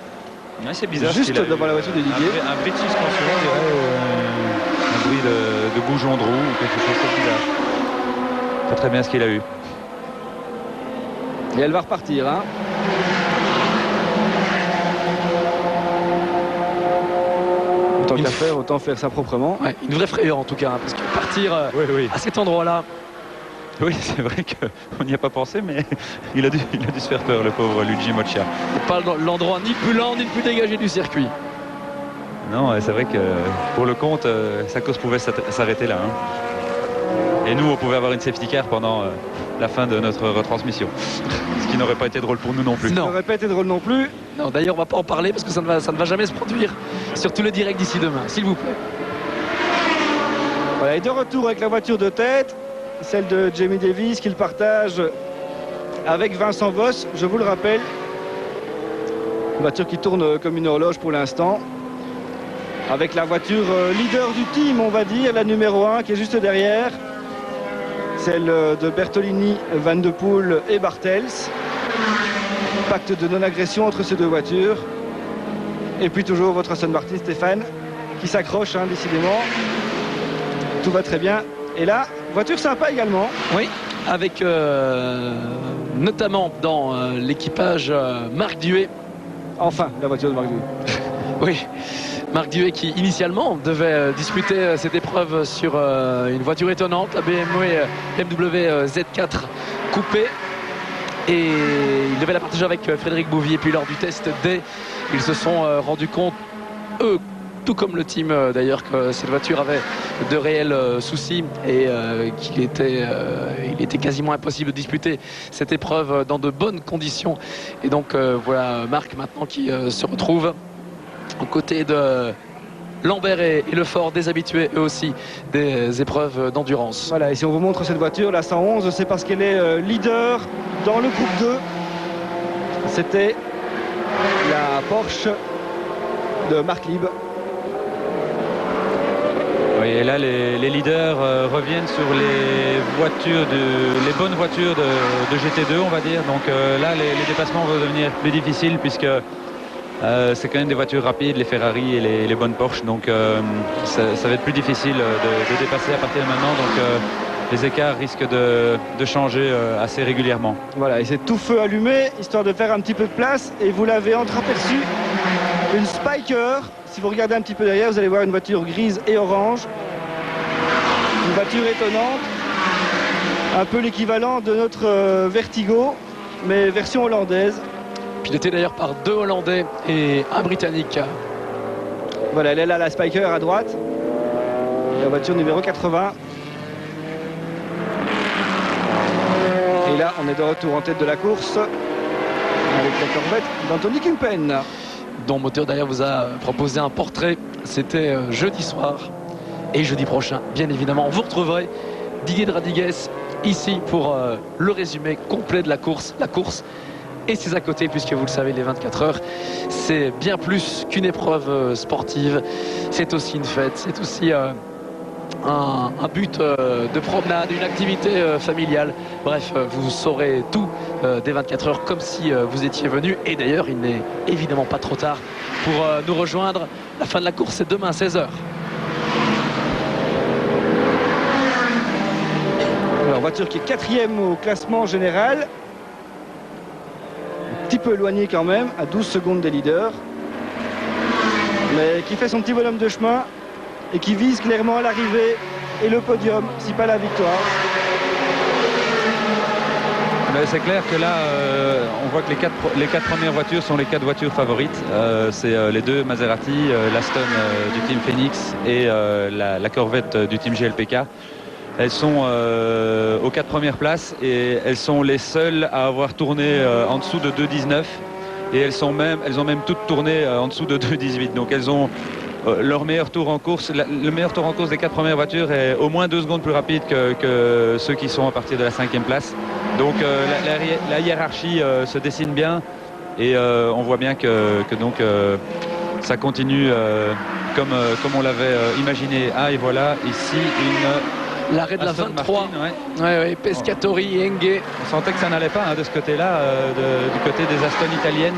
Ouais, c'est bizarre.
Juste devant la voiture de Didier.
Un bruit de suspension, on dirait, un bruit de bougeon de roue ou quelque chose, c'est bizarre. Pas très bien ce qu'il a eu.
Et elle va repartir, hein. Autant faire ça proprement.
Ouais, une vraie frayeur en tout cas, hein, parce que partir
oui.
à cet endroit-là.
Oui, c'est vrai qu'on n'y a pas pensé, mais il a dû se faire peur, le pauvre Luigi Muccia.
C'est pas l'endroit ni le plus lent ni le plus dégagé du circuit.
Non, c'est vrai que pour le compte, sa course pouvait s'arrêter là. Hein. Et nous, on pouvait avoir une safety car pendant la fin de notre retransmission. Ce qui n'aurait pas été drôle pour nous non plus.
Ça n'aurait pas été drôle non plus.
Non, d'ailleurs, on va pas en parler parce que ça ne va jamais se produire sur tous les directs d'ici demain, s'il vous plaît.
Voilà, et de retour avec la voiture de tête, celle de Jamie Davis qu'il partage avec Vincent Voss, je vous le rappelle. Une voiture qui tourne comme une horloge pour l'instant. Avec la voiture leader du team, on va dire, la numéro 1 qui est juste derrière. Celle de Bertolini, Van de Poel et Bartels. Pacte de non-agression entre ces deux voitures. Et puis toujours votre Aston Martin, Stéphane, qui s'accroche, hein, décidément. Tout va très bien. Et là, voiture sympa également.
Oui, avec notamment dans l'équipage Marc Duet.
Enfin, la voiture de Marc Duet.
Oui, Marc Duet qui initialement devait disputer cette épreuve sur une voiture étonnante, la BMW Z4 coupée. Et ils devaient la partager avec Frédéric Bouvier. Puis lors du test D, ils se sont rendus compte, eux, tout comme le team d'ailleurs, que cette voiture avait de réels soucis et qu'il était, il était quasiment impossible de disputer cette épreuve dans de bonnes conditions. Et donc voilà Marc maintenant qui se retrouve aux côtés de Lambert et Lefort, des habitués eux aussi des épreuves d'endurance.
Voilà, et si on vous montre cette voiture, la 111, c'est parce qu'elle est leader dans le groupe 2. C'était la Porsche de Marc Lieb.
Oui, et là, les leaders reviennent sur les bonnes voitures de GT2, on va dire. Donc là, les dépassements vont devenir plus difficiles puisque c'est quand même des voitures rapides, les Ferrari et les bonnes Porsche. Donc ça va être plus difficile de dépasser à partir de maintenant. Donc les écarts risquent de changer assez régulièrement.
Voilà, et c'est tout feu allumé, histoire de faire un petit peu de place. Et vous l'avez entreaperçu, une Spiker. Si vous regardez un petit peu derrière, vous allez voir une voiture grise et orange. Une voiture étonnante. Un peu l'équivalent de notre Vertigo, mais version hollandaise.
Pilotée d'ailleurs par 2 Hollandais et un Britannique.
Voilà, elle est là, la Spiker à droite. La voiture numéro 80. Et là, on est de retour en tête de la course avec la Corvette d'Anthony Kumpen,
dont Moteur d'ailleurs vous a proposé un portrait. C'était jeudi soir. Et jeudi prochain, bien évidemment, vous retrouverez Didier Dradigues ici pour le résumé complet de la course. La course et ses à côté, puisque vous le savez, les 24 heures, c'est bien plus qu'une épreuve sportive. C'est aussi une fête, c'est aussi un but de promenade, une activité familiale. Bref, vous saurez tout des 24 heures comme si vous étiez venu. Et d'ailleurs, il n'est évidemment pas trop tard pour nous rejoindre. La fin de la course, c'est demain 16h.
Alors, voiture qui est 4e au classement général. Un petit peu éloigné quand même, à 12 secondes des leaders. Mais qui fait son petit bonhomme de chemin et qui vise clairement l'arrivée et le podium, si pas la victoire.
C'est clair que là, on voit que les quatre premières voitures sont les 4 voitures favorites. C'est les 2 Maserati, l'Aston du team Phoenix et la Corvette du team GLPK. Elles sont aux 4 premières places et elles sont les seules à avoir tourné en dessous de 2,19 et elles ont même toutes tourné en dessous de 2,18. Donc elles ont leur meilleur tour en course. Le meilleur tour en course des 4 premières voitures est au moins 2 secondes plus rapide que ceux qui sont à partir de la 5e place. Donc la hiérarchie se dessine bien et on voit bien que donc ça continue comme on l'avait imaginé. Ah, et voilà ici
l'arrêt de la 23.
Martin,
ouais, Pescatori et Engue.
On sentait que ça n'allait pas de ce côté-là, du côté des Aston italiennes.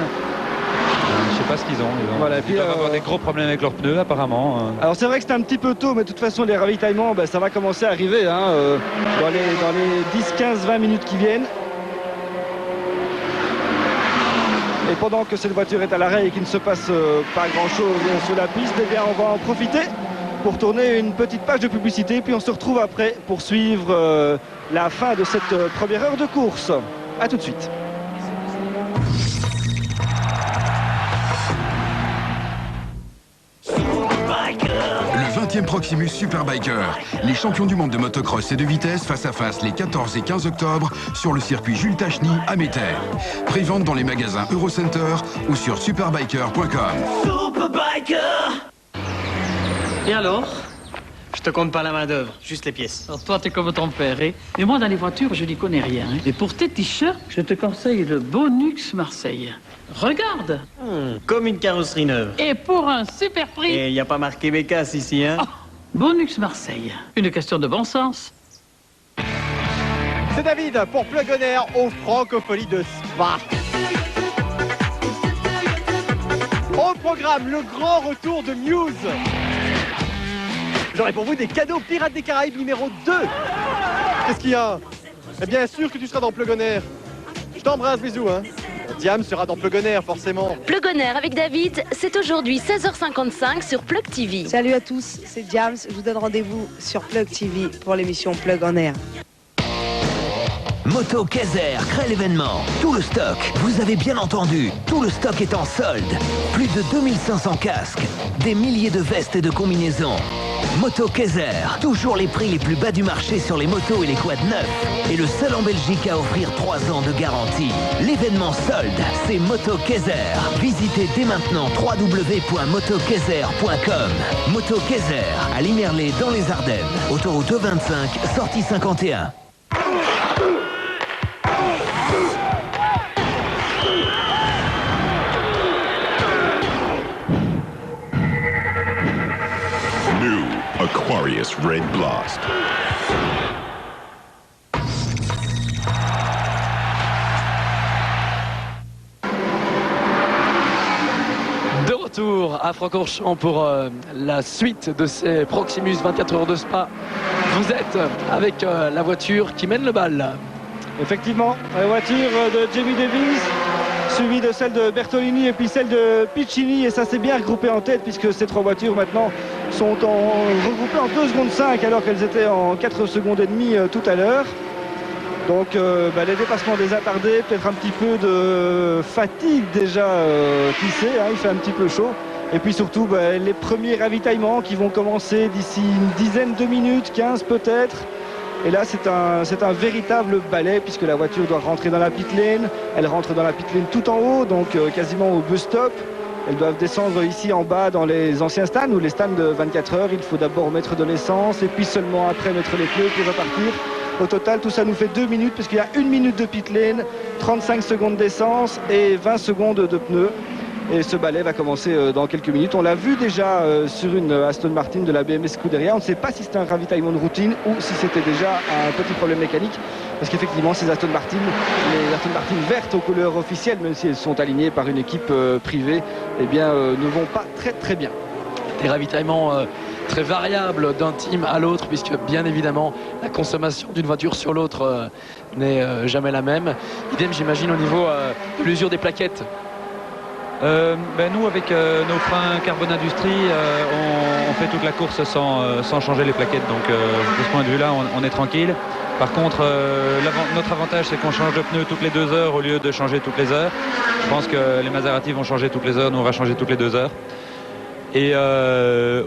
Je ne sais pas ce qu'ils ont. Voilà, ils doivent avoir des gros problèmes avec leurs pneus apparemment.
Alors c'est vrai que c'est un petit peu tôt, mais de toute façon les ravitaillements, ça va commencer à arriver dans les 10, 15, 20 minutes qui viennent. Et pendant que cette voiture est à l'arrêt et qu'il ne se passe pas grand-chose sur la piste, eh bien on va en profiter pour tourner une petite page de publicité, puis on se retrouve après pour suivre la fin de cette première heure de course. A tout de suite.
Le 20e Proximus Superbiker. Les champions du monde de motocross et de vitesse face à face les 14 et 15 octobre sur le circuit Jules Tacheny à Métairie. Prévente dans les magasins Eurocenter ou sur superbiker.com.
Superbiker. Et alors? Je te compte pas la main d'œuvre, juste les pièces.
Alors toi, t'es comme ton père, hein? Mais moi, dans les voitures, je n'y connais rien. Et pour tes t-shirts, je te conseille le Bonux Marseille. Regarde!
Comme une carrosserie neuve.
Et pour un super prix!
Et il n'y a pas marqué Bécasse ici, hein?
Oh, Bonux Marseille. Une question de bon sens.
C'est David pour Plug On Air aux Francopholies de Spa. Au programme, le grand retour de Muse. J'aurai pour vous des cadeaux Pirates des Caraïbes numéro 2. Qu'est-ce qu'il y a? Eh bien sûr que tu seras dans Plug On Air. Je t'embrasse, bisous, hein. Diam sera dans Plug On Air, forcément.
Plug On Air avec David, c'est aujourd'hui 16h55 sur Plug TV.
Salut à tous, c'est Diams. Je vous donne rendez-vous sur Plug TV pour l'émission Plug On Air.
Moto Kaiser crée l'événement. Tout le stock, vous avez bien entendu, tout le stock est en solde. Plus de 2500 casques, des milliers de vestes et de combinaisons. Moto Kaiser, toujours les prix les plus bas du marché sur les motos et les quads neufs. Et le seul en Belgique à offrir 3 ans de garantie. L'événement solde, c'est Moto Kaiser. Visitez dès maintenant www.motokaiser.com. Moto Kaiser, à Limerlé dans les Ardennes. Autoroute 25, sortie 51.
Aquarius Red Blast.
De retour à Francorchamps pour la suite de ces Proximus 24 heures de Spa. Vous êtes avec la voiture qui mène le bal.
Effectivement, la voiture de Jamie Davis, suivie de celle de Bertolini et puis celle de Piccini, et ça s'est bien regroupé en tête puisque ces 3 voitures maintenant sont regroupées en 2 secondes 5 alors qu'elles étaient en 4 secondes et demie tout à l'heure. Donc les dépassements des attardés, peut-être un petit peu de fatigue déjà qui sait, il fait un petit peu chaud. Et puis surtout les premiers ravitaillements qui vont commencer d'ici une dizaine de minutes, 15 peut-être. Et là c'est un véritable balai puisque la voiture doit rentrer dans la pit lane. Elle rentre dans la pit lane tout en haut, donc quasiment au bus stop. Elles doivent descendre ici en bas dans les anciens stands ou les stands de 24 heures. Il faut d'abord mettre de l'essence et puis seulement après mettre les pneus pour repartir. Au total, tout ça nous fait 2 minutes puisqu'il y a 1 minute de pit lane, 35 secondes d'essence et 20 secondes de pneus. Et ce balai va commencer dans quelques minutes. On l'a vu déjà sur une Aston Martin de la BMW Scuderia. On ne sait pas si c'était un ravitaillement de routine ou si c'était déjà un petit problème mécanique. Parce qu'effectivement, ces Aston Martin, les Aston Martin vertes aux couleurs officielles, même si elles sont alignées par une équipe privée, eh bien, ne vont pas très très bien.
Des ravitaillements très variables d'un team à l'autre, puisque bien évidemment, la consommation d'une voiture sur l'autre n'est jamais la même. Idem, j'imagine, au niveau de l'usure des plaquettes.
Nous, avec nos freins Carbone Industrie, on fait toute la course sans changer les plaquettes. Donc, de ce point de vue-là, on est tranquille. Par contre, notre avantage, c'est qu'on change de pneus toutes les 2 heures au lieu de changer toutes les heures. Je pense que les Maserati vont changer toutes les heures, nous, on va changer toutes les 2 heures. Et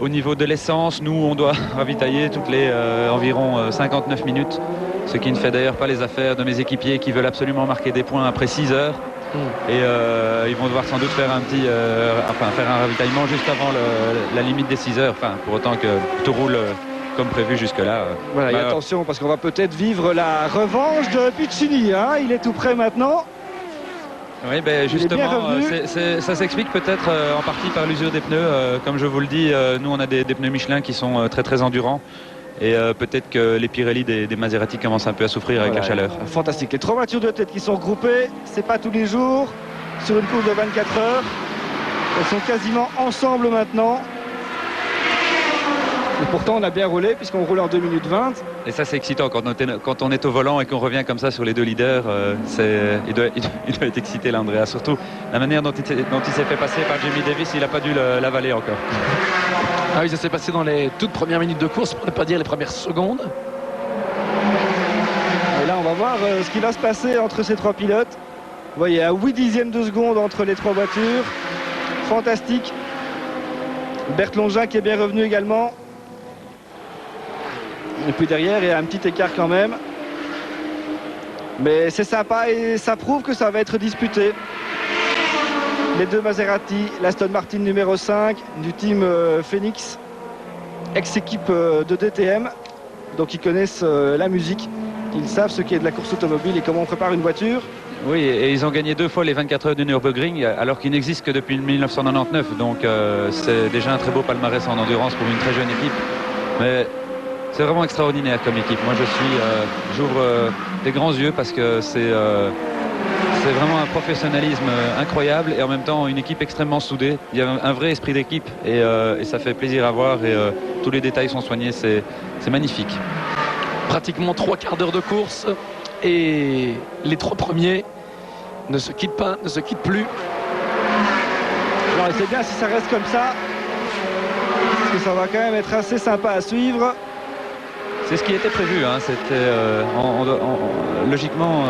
au niveau de l'essence, nous, on doit ravitailler toutes les environ 59 minutes. Ce qui ne fait d'ailleurs pas les affaires de mes équipiers qui veulent absolument marquer des points après 6 heures. Et ils vont devoir sans doute faire faire un ravitaillement juste avant la limite des 6 heures, pour autant que tout roule comme prévu jusque-là.
Voilà, et attention parce qu'on va peut-être vivre la revanche de Piccini, il est tout prêt maintenant.
Oui, justement, ça s'explique peut-être en partie par l'usure des pneus. Comme je vous le dis, nous on a des pneus Michelin qui sont très très endurants. Et peut-être que les Pirelli des Maserati commencent un peu à souffrir avec la chaleur.
Fantastique. Les 3 voitures de tête qui sont regroupées, c'est pas tous les jours sur une course de 24 heures. Elles sont quasiment ensemble maintenant. Et pourtant on a bien roulé puisqu'on roule en 2 minutes 20.
Et ça c'est excitant quand on est au volant et qu'on revient comme ça sur les 2 leaders. Il doit être excité là, Andrea. Surtout la manière dont il s'est fait passer par Jamie Davis, il n'a pas dû l'avaler encore.
Ah oui, ça s'est passé dans les toutes premières minutes de course, pour ne pas dire les premières secondes.
Et là, on va voir ce qui va se passer entre ces 3 pilotes. Vous voyez, à 8 dixièmes de seconde entre les 3 voitures. Fantastique. Bert Longin qui est bien revenu également. Et puis derrière, il y a un petit écart quand même. Mais c'est sympa et ça prouve que ça va être disputé. Les 2 Maserati, l'Aston Martin numéro 5 du team Phoenix, ex-équipe de DTM. Donc ils connaissent la musique, ils savent ce qu'est de la course automobile et comment on prépare une voiture.
Oui, et ils ont gagné 2 fois les 24 heures du Nürburgring alors qu'ils n'existent que depuis 1999. Donc c'est déjà un très beau palmarès en endurance pour une très jeune équipe. Mais c'est vraiment extraordinaire comme équipe. Moi j'ouvre des grands yeux parce que c'est vraiment un professionnalisme incroyable et en même temps une équipe extrêmement soudée. Il y a un vrai esprit d'équipe et ça fait plaisir à voir et tous les détails sont soignés, c'est magnifique.
Pratiquement 3 quarts d'heure de course et les 3 premiers ne se quittent pas, ne se quittent plus.
Alors c'est bien si ça reste comme ça, parce que ça va quand même être assez sympa à suivre.
C'est ce qui était prévu. Hein. Logiquement,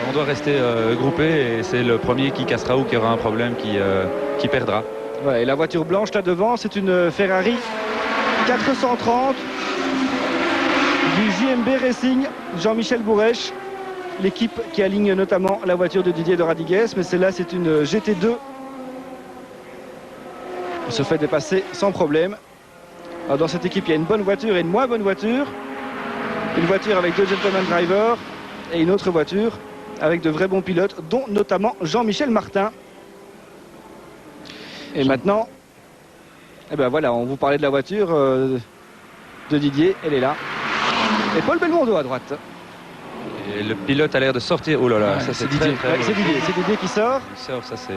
on doit rester groupé et c'est le premier qui cassera ou qui aura un problème qui perdra.
Ouais, et la voiture blanche là devant, c'est une Ferrari 430 du JMB Racing, Jean-Michel Bourrèche, l'équipe qui aligne notamment la voiture de Didier de Radigues, mais celle-là c'est une GT2. On se fait dépasser sans problème. Alors, dans cette équipe, il y a une bonne voiture et une moins bonne voiture. Une voiture avec 2 gentleman drivers et une autre voiture avec de vrais bons pilotes, dont notamment Jean-Michel Martin. Et maintenant, eh ben voilà, on vous parlait de la voiture de Didier, elle est là. Et Paul Belmondo à droite.
Et le pilote a l'air de sortir. Oh là là,
ouais,
ça c'est
Didier.
Très, très
c'est Didier qui sort.
Il sort, ça c'est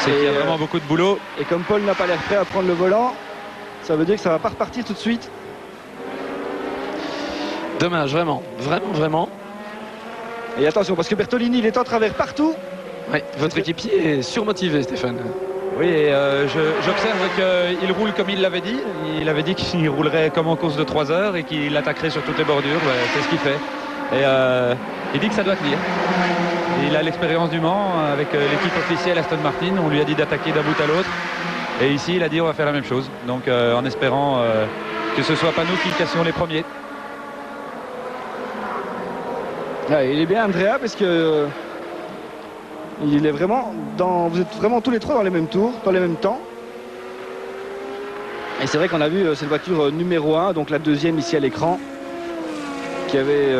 qu'il y a vraiment beaucoup de boulot.
Et comme Paul n'a pas l'air prêt à prendre le volant, ça veut dire que ça va pas repartir tout de suite.
Dommage, vraiment.
Et attention, parce que Bertolini, il est en travers partout.
Oui, votre équipier est surmotivé, Stéphane.
Oui, et j'observe qu'il roule comme il l'avait dit. Il avait dit qu'il roulerait comme en course de 3 heures et qu'il attaquerait sur toutes les bordures. Ouais, c'est ce qu'il fait. Et il dit que ça doit tenir. Il a l'expérience du Mans avec l'équipe officielle Aston Martin. On lui a dit d'attaquer d'un bout à l'autre. Et ici, il a dit on va faire la même chose. Donc en espérant que ce soit pas nous qui cassions les premiers.
Ah, il est bien Andrea parce que il est vraiment vous êtes vraiment tous les trois dans les mêmes tours, dans les mêmes temps. Et c'est vrai qu'on a vu cette voiture numéro 1, donc la deuxième ici à l'écran, qui avait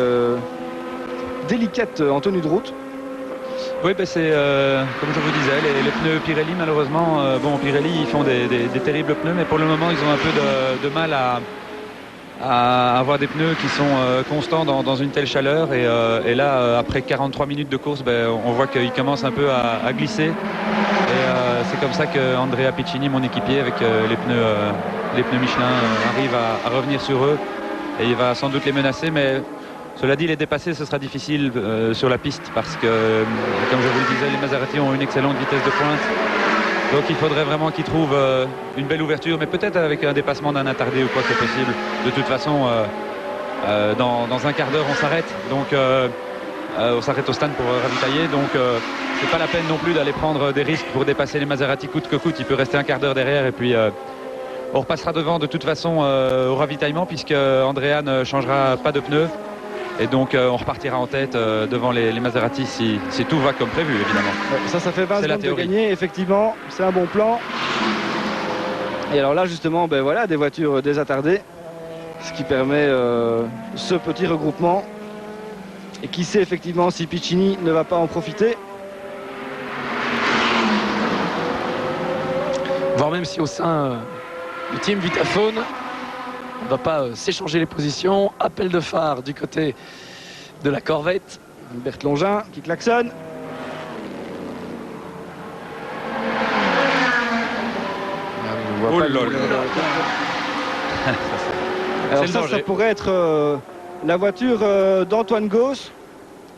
délicate en tenue de route.
Oui, ben c'est comme je vous disais, les pneus Pirelli malheureusement, Pirelli ils font des terribles pneus, mais pour le moment ils ont un peu de mal à avoir des pneus qui sont constants dans une telle chaleur et là après 43 minutes de course on voit qu'ils commencent un peu à glisser et c'est comme ça que Andrea Piccini, mon équipier avec les pneus Michelin arrive à revenir sur eux et il va sans doute les menacer, mais cela dit les dépasser ce sera difficile sur la piste parce que comme je vous le disais, les Maserati ont une excellente vitesse de pointe. Donc il faudrait vraiment qu'ils trouvent une belle ouverture, mais peut-être avec un dépassement d'un attardé ou quoi, c'est possible. De toute façon, dans un quart d'heure, on s'arrête. Donc on s'arrête au stand pour ravitailler. Donc c'est pas la peine non plus d'aller prendre des risques pour dépasser les Maserati coûte que coûte. Il peut rester un quart d'heure derrière et puis on repassera devant de toute façon au ravitaillement puisque Andrea ne changera pas de pneus. Et donc on repartira en tête devant les Maserati si tout va comme prévu, évidemment.
Ouais, ça fait 20 secondes de gagner, effectivement, c'est un bon plan. Et alors là justement, voilà, des voitures désattardées, ce qui permet ce petit regroupement. Et qui sait effectivement si Piccini ne va pas en profiter.
Voire même si au sein du team Vitaphone, on ne va pas s'échanger les positions. Appel de phare du côté de la Corvette.
Bert Longin qui klaxonne.
Oh là là.
Alors ça pourrait être la voiture d'Antoine Gauss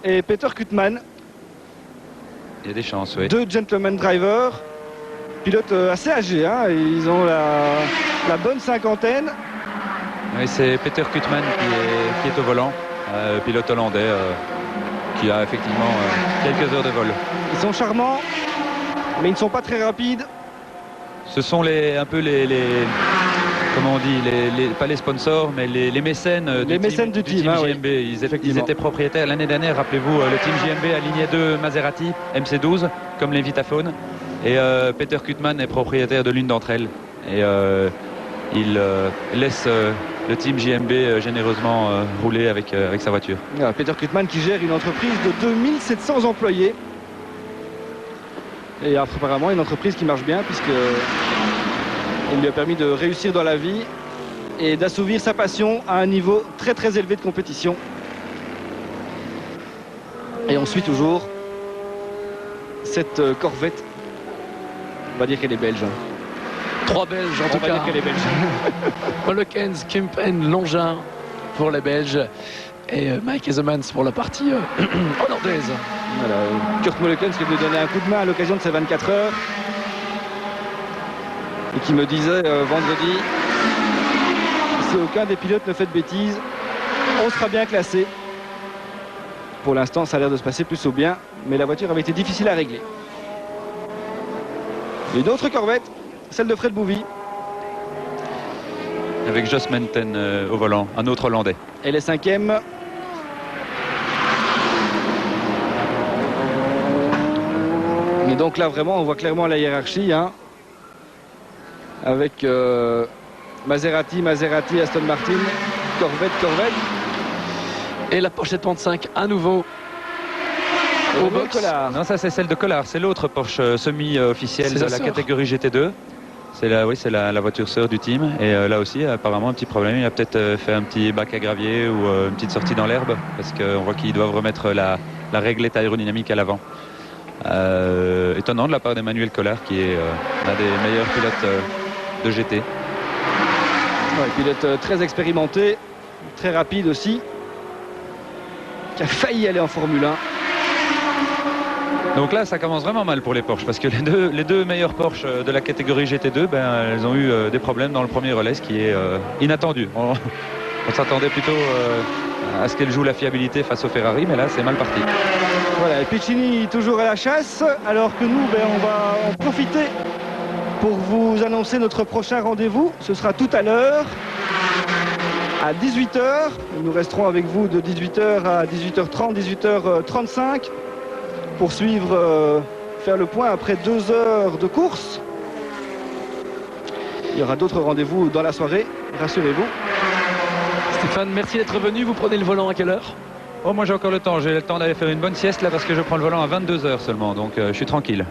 et Peter Kuttmann.
Il y a des chances, oui.
2 gentleman drivers, pilotes assez âgés, hein, ils ont la bonne cinquantaine.
Oui, c'est Peter Kuttmann qui est au volant, pilote hollandais qui a effectivement quelques heures de vol.
Ils sont charmants, mais ils ne sont pas très rapides.
Ce sont un peu les comment on dit, pas les sponsors, mais les mécènes du team JMB. Oui. Ils étaient propriétaires. L'année dernière, rappelez-vous, le team JMB alignait 2 Maserati MC12, comme les Vitaphone. Et Peter Kuttmann est propriétaire de l'une d'entre elles. Et il laisse le team JMB généreusement rouler avec sa voiture.
Ah, Peter Kuttmann qui gère une entreprise de 2700 employés. Et apparemment une entreprise qui marche bien puisque il lui a permis de réussir dans la vie et d'assouvir sa passion à un niveau très très élevé de compétition. Et on suit toujours cette Corvette. On va dire qu'elle est belge.
3 Belges en tout cas.
On va dire qu'elle est belge.
Molekens, Kempen, Longin pour les Belges et Mike Hezemans pour la partie hollandaise.
Voilà, Kurt Molekens qui est venu donner un coup de main à l'occasion de ces 24 heures. Et qui me disait vendredi, si aucun des pilotes ne fait de bêtises, on sera bien classé. Pour l'instant, ça a l'air de se passer plutôt bien, mais la voiture avait été difficile à régler. Une autre Corvette, celle de Fred Bouvy.
Avec Jos Menten au volant, un autre Hollandais.
Elle est 5e. Et donc là, vraiment, on voit clairement la hiérarchie. Hein, avec Maserati, Aston Martin, Corvette.
Et la Porsche 75 à nouveau au box.
Non, ça c'est celle de Collard. C'est l'autre Porsche semi-officielle de la catégorie GT2. C'est la voiture sœur du team. Et là aussi, apparemment, un petit problème. Il a peut-être fait un petit bac à gravier ou une petite sortie dans l'herbe. Parce qu'on voit qu'ils doivent remettre la réglette aérodynamique à l'avant. Étonnant de la part d'Emmanuel Collard, qui est un des meilleurs pilotes de GT.
Ouais, pilote très expérimenté, très rapide aussi, qui a failli aller en Formule 1.
Donc là, ça commence vraiment mal pour les Porsche, parce que les deux meilleurs Porsche de la catégorie GT2, elles ont eu des problèmes dans le premier relais, ce qui est inattendu. On s'attendait plutôt à ce qu'elle joue la fiabilité face au Ferrari, mais là, c'est mal parti.
Voilà, et Piccini toujours à la chasse, alors que nous, on va en profiter pour vous annoncer notre prochain rendez-vous. Ce sera tout à l'heure, à 18h. Nous resterons avec vous de 18h à 18h30, 18h35. Pour suivre, faire le point après 2 heures de course. Il y aura d'autres rendez-vous dans la soirée, rassurez-vous.
Stéphane, merci d'être venu. Vous prenez le volant à quelle heure?
Oh, moi j'ai encore le temps. J'ai le temps d'aller faire une bonne sieste là parce que je prends le volant à 22h seulement. Donc je suis tranquille.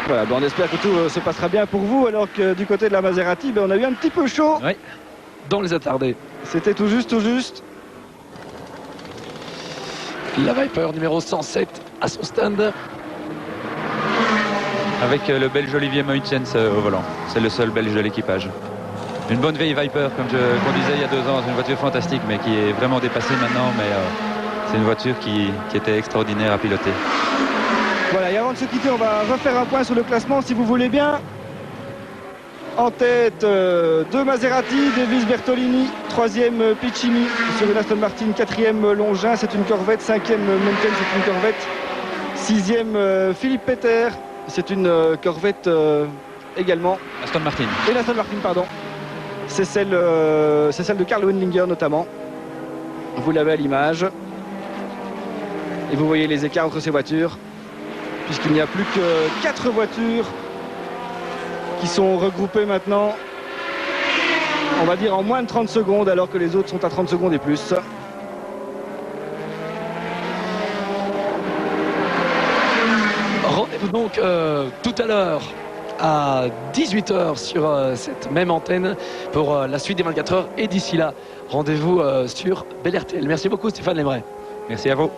Voilà, on espère que tout se passera bien pour vous. Alors que du côté de la Maserati, on a eu un petit peu chaud.
Oui, dans les attardés.
C'était tout juste.
La Viper numéro 107 à son stand.
Avec le Belge Olivier Moïtjens au volant. C'est le seul Belge de l'équipage. Une bonne vieille Viper, comme je conduisais il y a 2 ans. C'est une voiture fantastique, mais qui est vraiment dépassée maintenant. Mais c'est une voiture qui était extraordinaire à piloter.
Voilà, et avant de se quitter, on va refaire un point sur le classement, si vous voulez bien. En tête, 2 Maserati, Davis Bertolini, 3e Piccini sur une Aston Martin, 4e Longin, c'est une Corvette, 5e Menten, c'est une Corvette, 6e Philippe Peter, c'est une Corvette également.
Aston Martin.
Et l'Aston Martin, pardon. C'est celle de Karl Wendlinger notamment. Vous l'avez à l'image. Et vous voyez les écarts entre ces voitures, puisqu'il n'y a plus que 4 voitures qui sont regroupés maintenant, on va dire en moins de 30 secondes, alors que les autres sont à 30 secondes et plus.
Rendez-vous donc tout à l'heure à 18h sur cette même antenne pour la suite des 24 heures. Et d'ici là, rendez-vous sur Bel RTL. Merci beaucoup Stéphane Lemray.
Merci à vous.